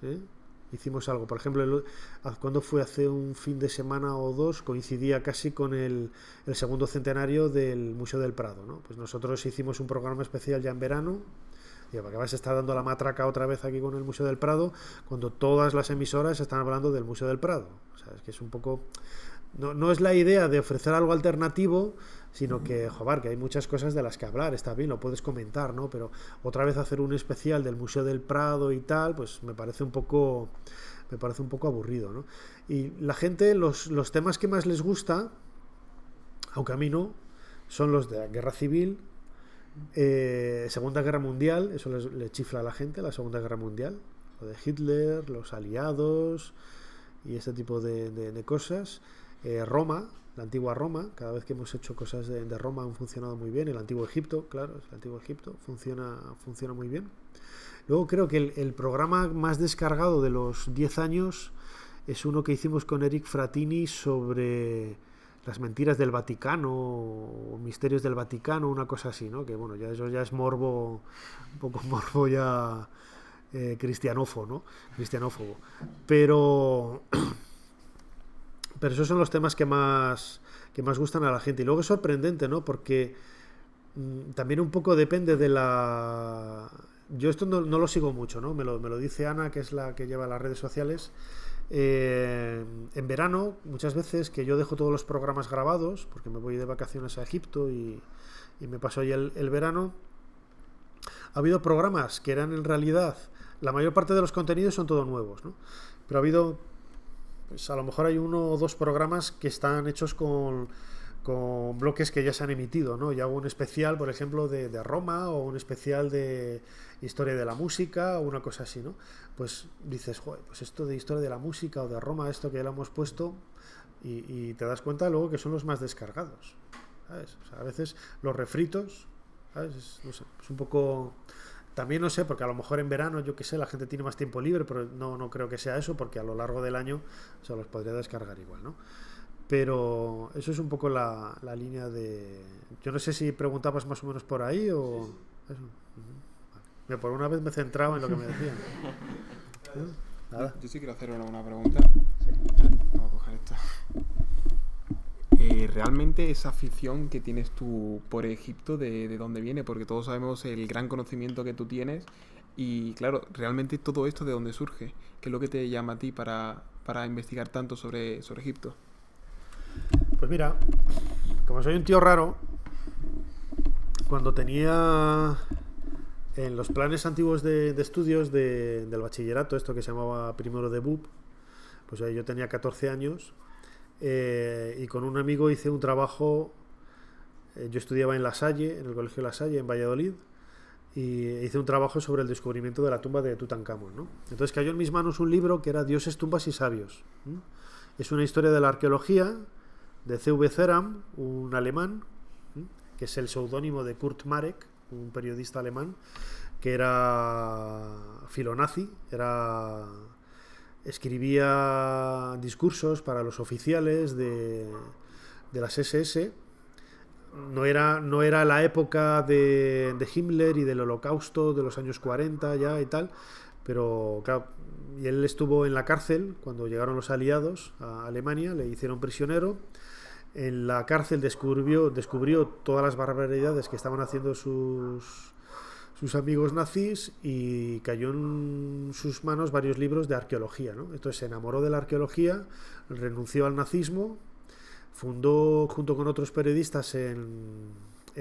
hicimos algo, por ejemplo, cuando fue hace un fin de semana o dos, coincidía casi con el segundo centenario del Museo del Prado, ¿no? Pues nosotros hicimos un programa especial ya en verano. ¿Para qué vas a estar dando la matraca otra vez aquí con el Museo del Prado cuando todas las emisoras están hablando del Museo del Prado? O sea, es que es un poco... No es la idea de ofrecer algo alternativo, sino que, joder, que hay muchas cosas de las que hablar, está bien, lo puedes comentar, ¿no? Pero otra vez hacer un especial del Museo del Prado y tal, pues me parece un poco aburrido, ¿no? Y la gente, los temas que más les gusta, aunque a mí no, son los de la guerra civil, Segunda Guerra Mundial, eso le chifla a la gente, la Segunda Guerra Mundial, lo de Hitler, los aliados y este tipo de cosas. Roma, la antigua Roma, cada vez que hemos hecho cosas de Roma han funcionado muy bien. El antiguo Egipto, claro, el antiguo Egipto funciona muy bien. Luego creo que el programa más descargado de los 10 años es uno que hicimos con Eric Fratini sobre las mentiras del Vaticano o misterios del Vaticano, una cosa así, ¿no? Que bueno, eso ya es morbo, un poco morbo ya cristianófobo, ¿no? Cristianófobo. Pero esos son los temas que más gustan a la gente. Y luego es sorprendente, ¿no? Porque también un poco depende de la... Yo esto no lo sigo mucho, ¿no? Me lo dice Ana, que es la que lleva las redes sociales. En verano, muchas veces que yo dejo todos los programas grabados, porque me voy de vacaciones a Egipto y me paso ahí el verano, ha habido programas que eran en realidad, la mayor parte de los contenidos son todos nuevos, ¿no? Pero ha habido, pues a lo mejor hay 1 o 2 programas que están hechos con bloques que ya se han emitido, ¿no? Y hago un especial, por ejemplo, de Roma, o un especial de historia de la música, o una cosa así, ¿no? Pues dices, joder, pues esto de historia de la música o de Roma, esto que ya lo hemos puesto, y te das cuenta luego que son los más descargados, ¿sabes? O sea, a veces los refritos, ¿sabes? No sé, es un poco... También no sé, porque a lo mejor en verano, yo qué sé, la gente tiene más tiempo libre, pero no creo que sea eso, porque a lo largo del año se los podría descargar igual, ¿no? Pero eso es un poco la línea de... Yo no sé si preguntabas más o menos por ahí o... Sí. Eso. Mira, por una vez me he centrado en lo que me decían. Nada. Yo sí quiero hacer una pregunta. Sí. Vamos a coger esta. Realmente esa afición que tienes tú por Egipto, ¿de dónde viene? Porque todos sabemos el gran conocimiento que tú tienes y claro, realmente todo esto ¿de dónde surge? ¿Qué es lo que te llama a ti para investigar tanto sobre Egipto? Pues mira, como soy un tío raro, cuando tenía en los planes antiguos de estudios del bachillerato, esto que se llamaba primero de BUP, pues yo tenía 14 años y con un amigo hice un trabajo. Yo estudiaba en La Salle, en el colegio La Salle, en Valladolid, y hice un trabajo sobre el descubrimiento de la tumba de Tutankamón, ¿no? Entonces cayó en mis manos un libro que era Dioses, tumbas y sabios. Es una historia de la arqueología de C.V. Ceram, un alemán, que es el seudónimo de Kurt Marek, un periodista alemán que era filonazi, escribía discursos para los oficiales de las SS. No era la época de Himmler y del Holocausto de los años 40 ya y tal, pero claro, y él estuvo en la cárcel cuando llegaron los aliados a Alemania, le hicieron prisionero. En la cárcel descubrió todas las barbaridades que estaban haciendo sus amigos nazis y cayó en sus manos varios libros de arqueología, ¿no? Entonces se enamoró de la arqueología, renunció al nazismo, fundó junto con otros periodistas en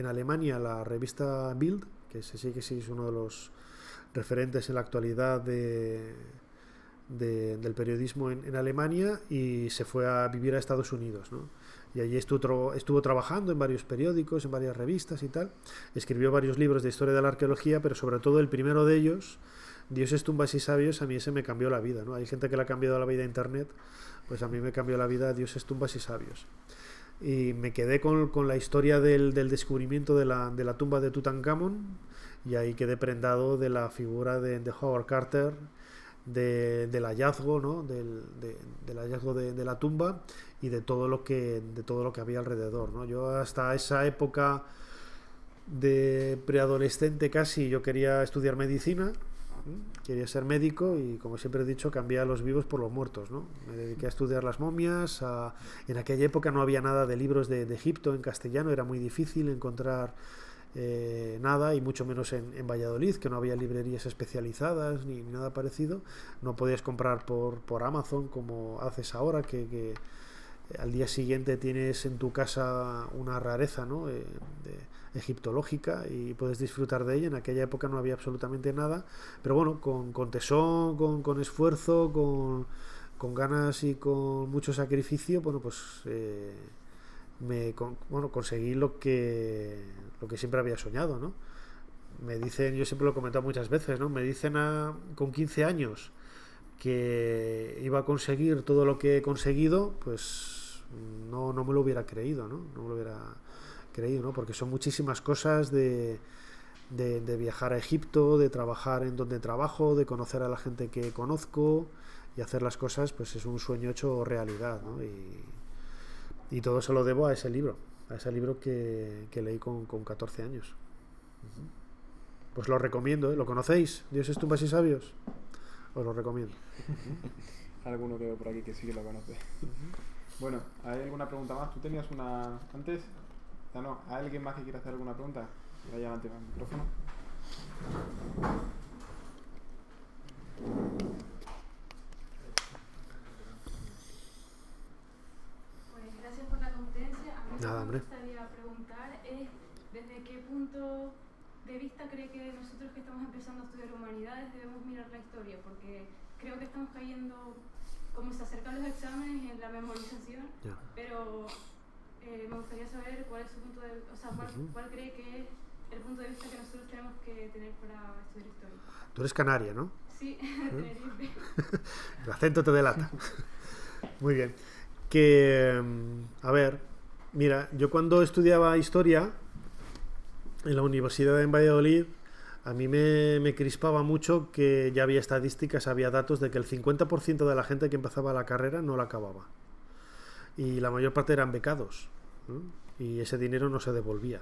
Alemania la revista Bild, que sí es uno de los referentes en la actualidad del periodismo en Alemania, y se fue a vivir a Estados Unidos, ¿no? Y allí estuvo trabajando en varios periódicos, en varias revistas y tal. Escribió varios libros de historia de la arqueología, pero sobre todo el primero de ellos, Dioses, tumbas y sabios, a mí ese me cambió la vida, ¿no? Hay gente que le ha cambiado la vida a Internet, pues a mí me cambió la vida Dioses, tumbas y sabios. Y me quedé con la historia del descubrimiento de la tumba de Tutankamón, y ahí quedé prendado de la figura de Howard Carter, del hallazgo, ¿no? del hallazgo de la tumba y de todo lo que había alrededor, ¿no? Yo hasta esa época de preadolescente casi yo quería estudiar medicina, quería ser médico, y como siempre he dicho, cambié a los vivos por los muertos, ¿no? Me dediqué a estudiar las momias. En aquella época no había nada de libros de Egipto en castellano, era muy difícil encontrar nada, y mucho menos en Valladolid, que no había librerías especializadas ni nada parecido. No podías comprar por Amazon como haces ahora, que al día siguiente tienes en tu casa una rareza, ¿no? Egiptológica, y puedes disfrutar de ella. En aquella época no había absolutamente nada, pero bueno, con tesón, con esfuerzo, con ganas y con mucho sacrificio, bueno, pues conseguí lo que siempre había soñado, ¿no? Me dicen, yo siempre lo he comentado muchas veces, ¿no? Me dicen con 15 años que iba a conseguir todo lo que he conseguido, pues no me lo hubiera creído, ¿no? No me lo hubiera creído, ¿no? Porque son muchísimas cosas de viajar a Egipto, de trabajar en donde trabajo, de conocer a la gente que conozco y hacer las cosas, pues es un sueño hecho realidad, ¿no? Y todo se lo debo a ese libro que leí con 14 años. Pues lo recomiendo, ¿eh? ¿Lo conocéis? Dioses, tumbas y sabios. Os lo recomiendo. Alguno que veo por aquí que sí que lo conoce. Bueno, ¿hay alguna pregunta más? ¿Tú tenías una antes? Ya no, ¿hay alguien más que quiera hacer alguna pregunta? Vaya adelante con el micrófono. Pues gracias por la conferencia. A mí Nada, lo que hombre. me gustaría preguntar es desde qué punto de vista cree que nosotros que estamos empezando a estudiar humanidades debemos mirar la historia, porque creo que estamos cayendo, como se acercan los exámenes, en la memorización, Ya. pero me gustaría saber cuál es su punto de vista, o sea, cuál cree que es el punto de vista que nosotros tenemos que tener para estudiar historia. Tú eres canaria, ¿no? Sí, Tenerife. El acento te delata. Muy bien. Que, a ver, mira, yo cuando estudiaba historia en la universidad en Valladolid, a mí me crispaba mucho que ya había estadísticas, había datos de que el 50% de la gente que empezaba la carrera no la acababa. Y la mayor parte eran becados, ¿no? Y ese dinero no se devolvía.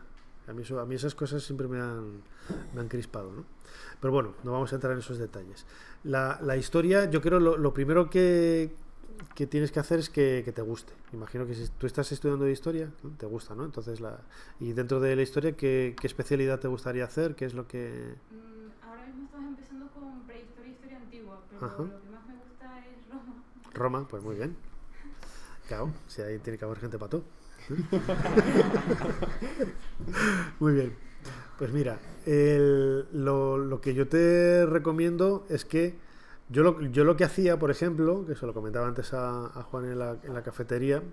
A mí esas cosas siempre me han crispado, ¿no? Pero bueno, no vamos a entrar en esos detalles. La historia, yo creo, lo primero que tienes que hacer es que te guste. Imagino que si tú estás estudiando historia, ¿no? Te gusta, ¿no? Entonces, y dentro de la historia, ¿qué especialidad te gustaría hacer? ¿Qué es lo que...? Ahora mismo estamos empezando con prehistoria y historia antigua, pero Ajá. lo que más me gusta es Roma. Roma, pues muy bien. Claro, si ahí tiene que haber gente para todo. Muy bien. Pues mira, lo que yo te recomiendo es que yo lo que hacía, por ejemplo, que se lo comentaba antes a Juan en la cafetería,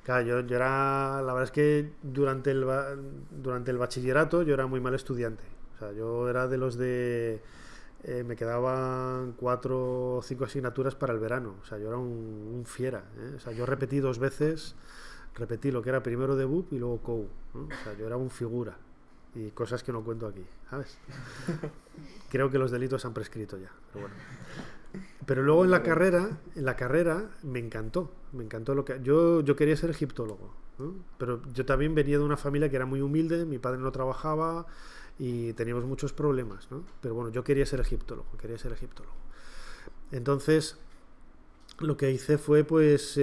claro, yo era, la verdad es que durante el bachillerato yo era muy mal estudiante. O sea, yo era de los me quedaban 4 o 5 asignaturas para el verano. O sea, yo era un fiera, ¿eh? O sea, yo repetí 2 veces, repetí lo que era primero de BUP y luego COU, ¿no? O sea, yo era un figura. Y cosas que no cuento aquí, ¿sabes? Creo que los delitos han prescrito ya, pero bueno. Pero luego en la carrera me encantó lo que yo quería ser egiptólogo, ¿no? Pero yo también venía de una familia que era muy humilde, mi padre no trabajaba y teníamos muchos problemas, ¿no? Pero bueno, yo quería ser egiptólogo. Entonces, lo que hice fue pues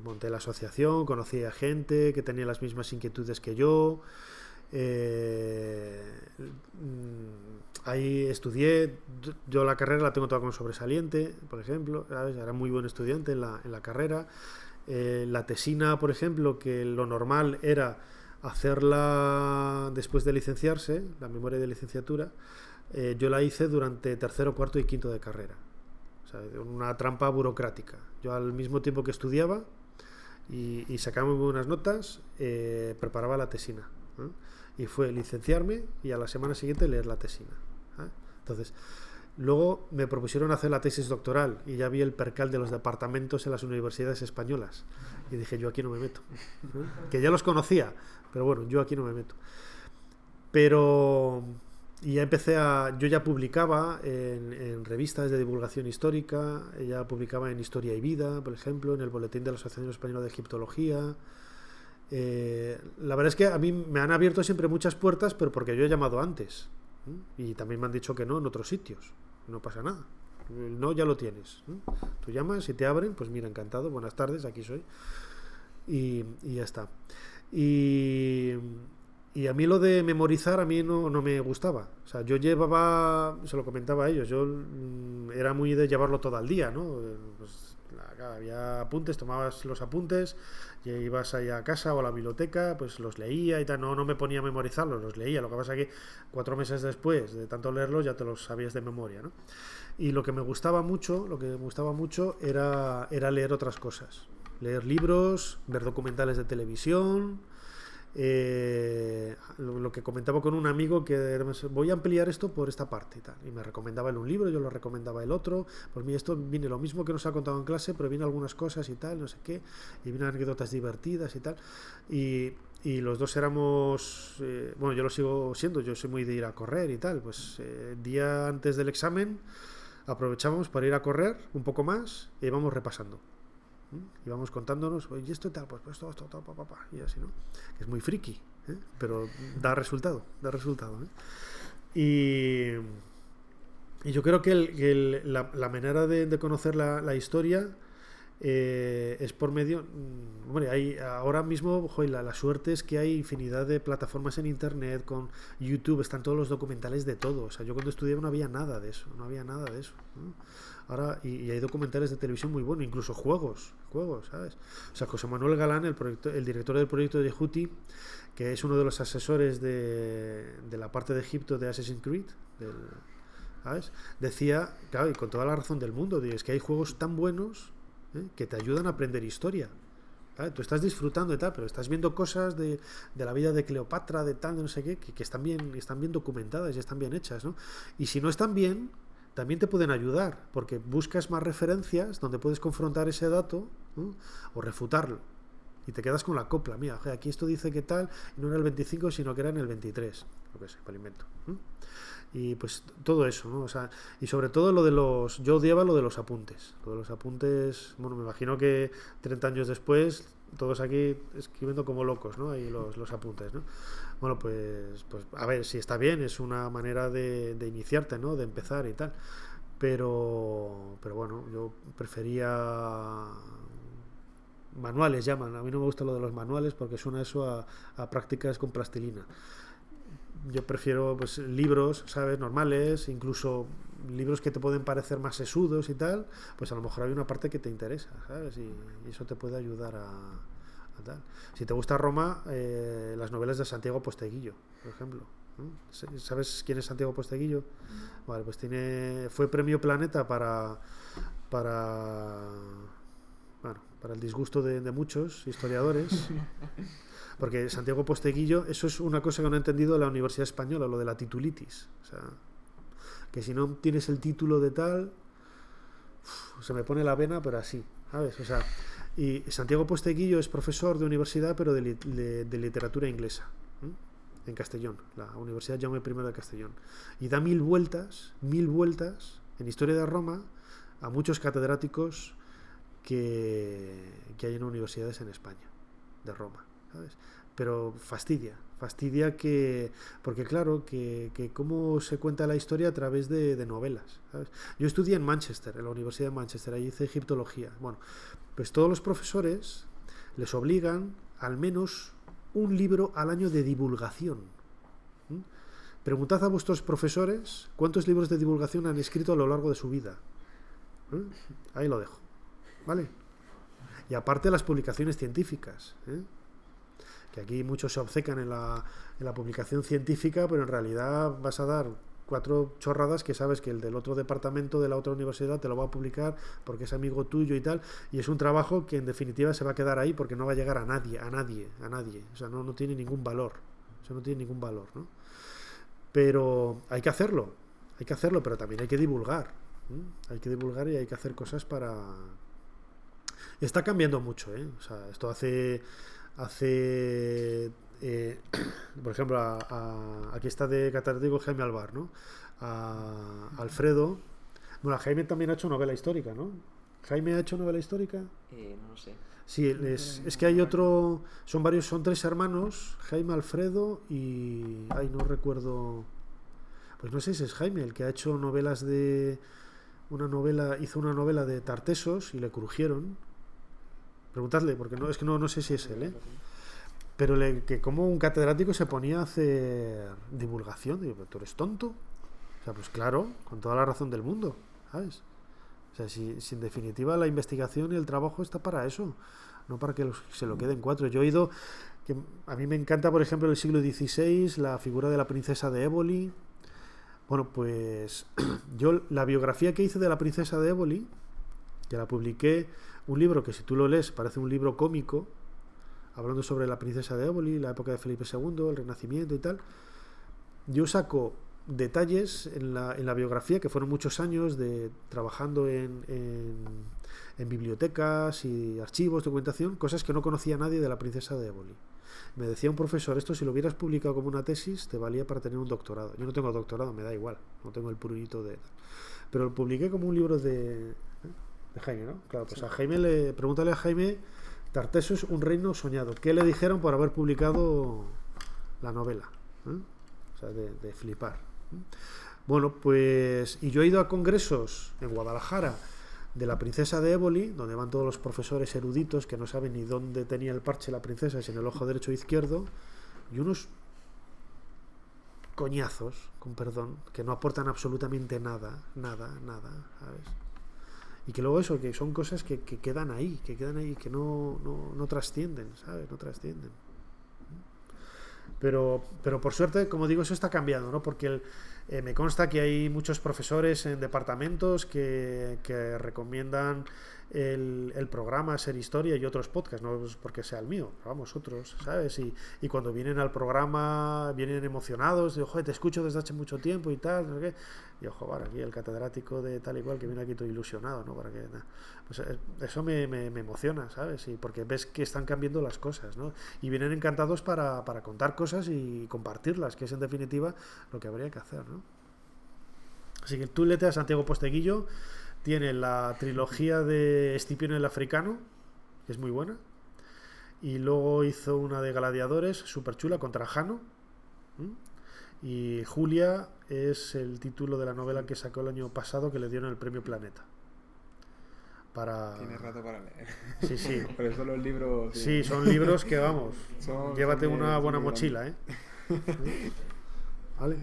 monté la asociación, conocí a gente que tenía las mismas inquietudes que yo. Ahí estudié. Yo la carrera la tengo toda con sobresaliente, por ejemplo, ¿sabes? Era muy buen estudiante en la carrera. La tesina, por ejemplo, que lo normal era hacerla después de licenciarse, la memoria de licenciatura, yo la hice durante tercero, cuarto y quinto de carrera. O sea, una trampa burocrática. Yo al mismo tiempo que estudiaba y sacaba muy buenas notas, preparaba la tesina, ¿eh? Y fue licenciarme y a la semana siguiente leer la tesina, ¿eh? Entonces, luego me propusieron hacer la tesis doctoral y ya vi el percal de los departamentos en las universidades españolas y dije, yo aquí no me meto, ¿eh? Que ya los conocía, pero bueno, yo aquí no me meto. Pero... Y ya yo ya publicaba en revistas de divulgación histórica, ya publicaba en Historia y Vida, por ejemplo, en el Boletín de la Asociación Española de Egiptología. La verdad es que a mí me han abierto siempre muchas puertas, pero porque yo he llamado antes. Y también me han dicho que no en otros sitios. No pasa nada. El no ya lo tienes. Tú llamas y te abren, pues mira, encantado, buenas tardes, aquí soy. Y ya está. Y a mí lo de memorizar a mí no me gustaba. O sea, yo se lo comentaba a ellos, yo era muy de llevarlo todo al día, ¿no? Pues, había apuntes, tomabas los apuntes, y ibas ahí a casa o a la biblioteca, pues los leía y tal, no me ponía a memorizarlos, los leía. Lo que pasa es que 4 meses después de tanto leerlos ya te los sabías de memoria, ¿no? Y lo que me gustaba mucho era leer otras cosas. Leer libros, ver documentales de televisión. Lo que comentaba con un amigo, que voy a ampliar esto por esta parte y tal, y me recomendaba él un libro, yo lo recomendaba el otro, pues mira, esto viene lo mismo que nos ha contado en clase, pero viene algunas cosas y tal, no sé qué, y vienen anécdotas divertidas y tal, y los dos éramos, bueno, yo lo sigo siendo, yo soy muy de ir a correr y tal, pues día antes del examen aprovechábamos para ir a correr un poco más y íbamos repasando. Y vamos contándonos, y esto tal, pues esto, papá, y así, ¿no? Que es muy friki, ¿eh? Pero da resultado, ¿eh? Y yo creo que la manera de conocer la historia es por medio... Hombre, ahora mismo, joder, la suerte es que hay infinidad de plataformas en internet, con YouTube, están todos los documentales de todo. O sea, yo cuando estudiaba no había nada de eso, ¿no? Ahora, y hay documentales de televisión muy buenos, incluso juegos, ¿sabes? O sea, José Manuel Galán, el director del proyecto de Yehuti, que es uno de los asesores de la parte de Egipto de Assassin's Creed, ¿sabes? Decía, claro, y con toda la razón del mundo, es que hay juegos tan buenos, que te ayudan a aprender historia. ¿Vale? Tú estás disfrutando de tal, pero estás viendo cosas de la vida de Cleopatra, de tal, de no sé qué, que están bien documentadas y están bien hechas, ¿no? Y si no están bien, también te pueden ayudar, porque buscas más referencias donde puedes confrontar ese dato, ¿no? O refutarlo. Y te quedas con la copla. Mira, aquí esto dice que tal, y no era el 25, sino que era en el 23. Lo que sé, para el invento, ¿no? Y pues todo eso, ¿no? O sea, y sobre todo yo odiaba lo de los apuntes. Lo de los apuntes, bueno, me imagino que 30 años después todos aquí escribiendo como locos, ¿no? Ahí los apuntes, ¿no? Bueno, pues a ver, si está bien, es una manera de iniciarte, ¿no? De empezar y tal. Pero bueno, yo prefería manuales, llaman. A mí no me gusta lo de los manuales porque suena eso a prácticas con plastilina. Yo prefiero pues libros, ¿sabes? Normales, incluso libros que te pueden parecer más sesudos y tal, pues a lo mejor hay una parte que te interesa, ¿sabes? Y eso te puede ayudar a tal. Si te gusta Roma, las novelas de Santiago Posteguillo, por ejemplo. ¿Sabes quién es Santiago Posteguillo? Vale, pues fue premio Planeta para el disgusto de muchos historiadores. Porque Santiago Posteguillo, eso es una cosa que no he entendido de la Universidad Española, lo de la titulitis. O sea, que si no tienes el título de tal, se me pone la vena, pero así, ¿sabes? O sea, y Santiago Posteguillo es profesor de universidad, pero de literatura inglesa, en Castellón, la Universidad Jaume I de Castellón. Y da mil vueltas en historia de Roma a muchos catedráticos que hay en universidades en España, de Roma, ¿sabes? Pero fastidia porque claro, que cómo se cuenta la historia a través de novelas, ¿sabes? Yo estudié en Manchester, en la Universidad de Manchester, allí hice egiptología. Bueno, pues todos los profesores les obligan al menos un libro al año de divulgación. Preguntad a vuestros profesores cuántos libros de divulgación han escrito a lo largo de su vida. Ahí lo dejo, ¿vale? Y aparte las publicaciones científicas, que aquí muchos se obcecan en la publicación científica, pero en realidad vas a dar 4 chorradas que sabes que el del otro departamento de la otra universidad te lo va a publicar porque es amigo tuyo y tal, y es un trabajo que en definitiva se va a quedar ahí porque no va a llegar a nadie, o sea, no tiene ningún valor, ¿no? Pero hay que hacerlo, pero también hay que divulgar, y hay que hacer cosas para... Está cambiando mucho, o sea, esto hace por ejemplo, aquí está de catedrático Jaime Alvar, ¿no? A Alfredo. Bueno, Jaime también ha hecho novela histórica, ¿no? ¿Jaime ha hecho novela histórica? No lo sé. Sí, es que hay otro, son 3 hermanos, Jaime, Alfredo y... Ay, no recuerdo... Pues no sé si es Jaime el que ha hecho novelas hizo una novela de Tartesos y le crujieron. Preguntadle, porque no sé si es él, pero que como un catedrático se ponía a hacer divulgación. Digo, ¿pero tú eres tonto? O sea, pues claro, con toda la razón del mundo, ¿sabes? O sea, si en definitiva la investigación y el trabajo está para eso, no para que se lo queden 4. Yo he oído que a mí me encanta, por ejemplo, el siglo XVI, la figura de la princesa de Éboli. Bueno, pues yo la biografía que hice de la princesa de Éboli, que la publiqué, un libro que si tú lo lees parece un libro cómico, hablando sobre la princesa de Éboli, la época de Felipe II, el Renacimiento y tal. Yo saco detalles en la biografía, que fueron muchos años de trabajando en bibliotecas y archivos, documentación, cosas que no conocía nadie de la princesa de Éboli. Me decía un profesor, esto si lo hubieras publicado como una tesis te valía para tener un doctorado. Yo no tengo doctorado, me da igual, no tengo el prurito de... Pero lo publiqué como un libro de Jaime, ¿no? Claro, pues sí. Pregúntale a Jaime, Tartesos, un reino soñado. ¿Qué le dijeron por haber publicado la novela? O sea, de flipar. Bueno, pues... Y yo he ido a congresos en Guadalajara de la princesa de Éboli, donde van todos los profesores eruditos que no saben ni dónde tenía el parche la princesa, si en el ojo derecho o izquierdo, y unos coñazos, con perdón, que no aportan absolutamente nada, ¿sabes? Y que luego eso, que son cosas que quedan ahí, que no trascienden, ¿sabes? No trascienden. Pero por suerte, como digo, eso está cambiando, ¿no? Porque me consta que hay muchos profesores en departamentos que recomiendan el programa Ser Historia y otros podcasts, no es porque sea el mío, pero vamos, otros, ¿sabes? Y cuando vienen al programa vienen emocionados, de, joder, te escucho desde hace mucho tiempo y tal, no sé qué. Y ojo, vale, aquí el catedrático de tal y cual que viene aquí todo ilusionado, ¿no? Para que, pues eso me emociona, ¿sabes? Y porque ves que están cambiando las cosas, ¿no? Y vienen encantados para contar cosas y compartirlas, que es en definitiva lo que habría que hacer, ¿no? Así que tú léete a Santiago Posteguillo. Tiene la trilogía de Escipión el Africano, que es muy buena. Y luego hizo una de gladiadores, súper chula, contra Jano. Y Julia es el título de la novela que sacó el año pasado, que le dieron el premio Planeta. Tienes rato para leer. Sí, sí. Por eso los libros... Sí, son libros que, vamos, llévate son una buena muy mochila, ¿eh? ¿Vale?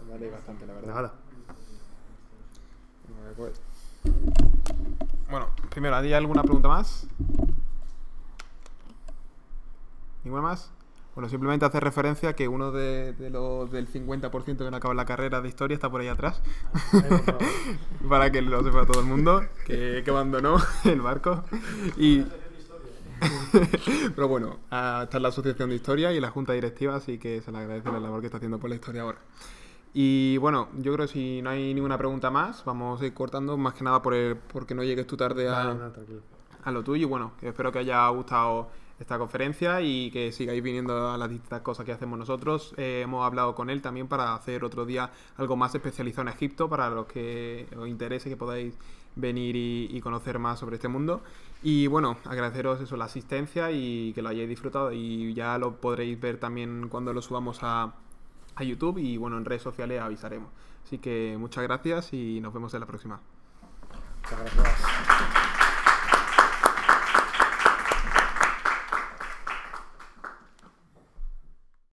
Vale bastante, la verdad. Nada. Bueno, primero, ¿hay alguna pregunta más? ¿Ninguna más? Bueno, simplemente hacer referencia que uno de los del 50% que no acaba la carrera de historia está por ahí atrás. Para que lo sepa todo el mundo, que abandonó el barco. Pero bueno, está la Asociación de Historia y la Junta Directiva, así que se le agradece la labor que está haciendo por la historia ahora. Y bueno, yo creo que si no hay ninguna pregunta más, vamos a ir cortando, más que nada porque no llegues tú tarde a lo tuyo. Y bueno, que espero que haya gustado esta conferencia y que sigáis viniendo a las distintas cosas que hacemos nosotros. Hemos hablado con él también para hacer otro día algo más especializado en Egipto, para los que os interese, que podáis venir y conocer más sobre este mundo. Y bueno, agradeceros eso, la asistencia y que lo hayáis disfrutado, y ya lo podréis ver también cuando lo subamos a YouTube, y bueno, en redes sociales avisaremos. Así que muchas gracias y nos vemos en la próxima. Muchas gracias.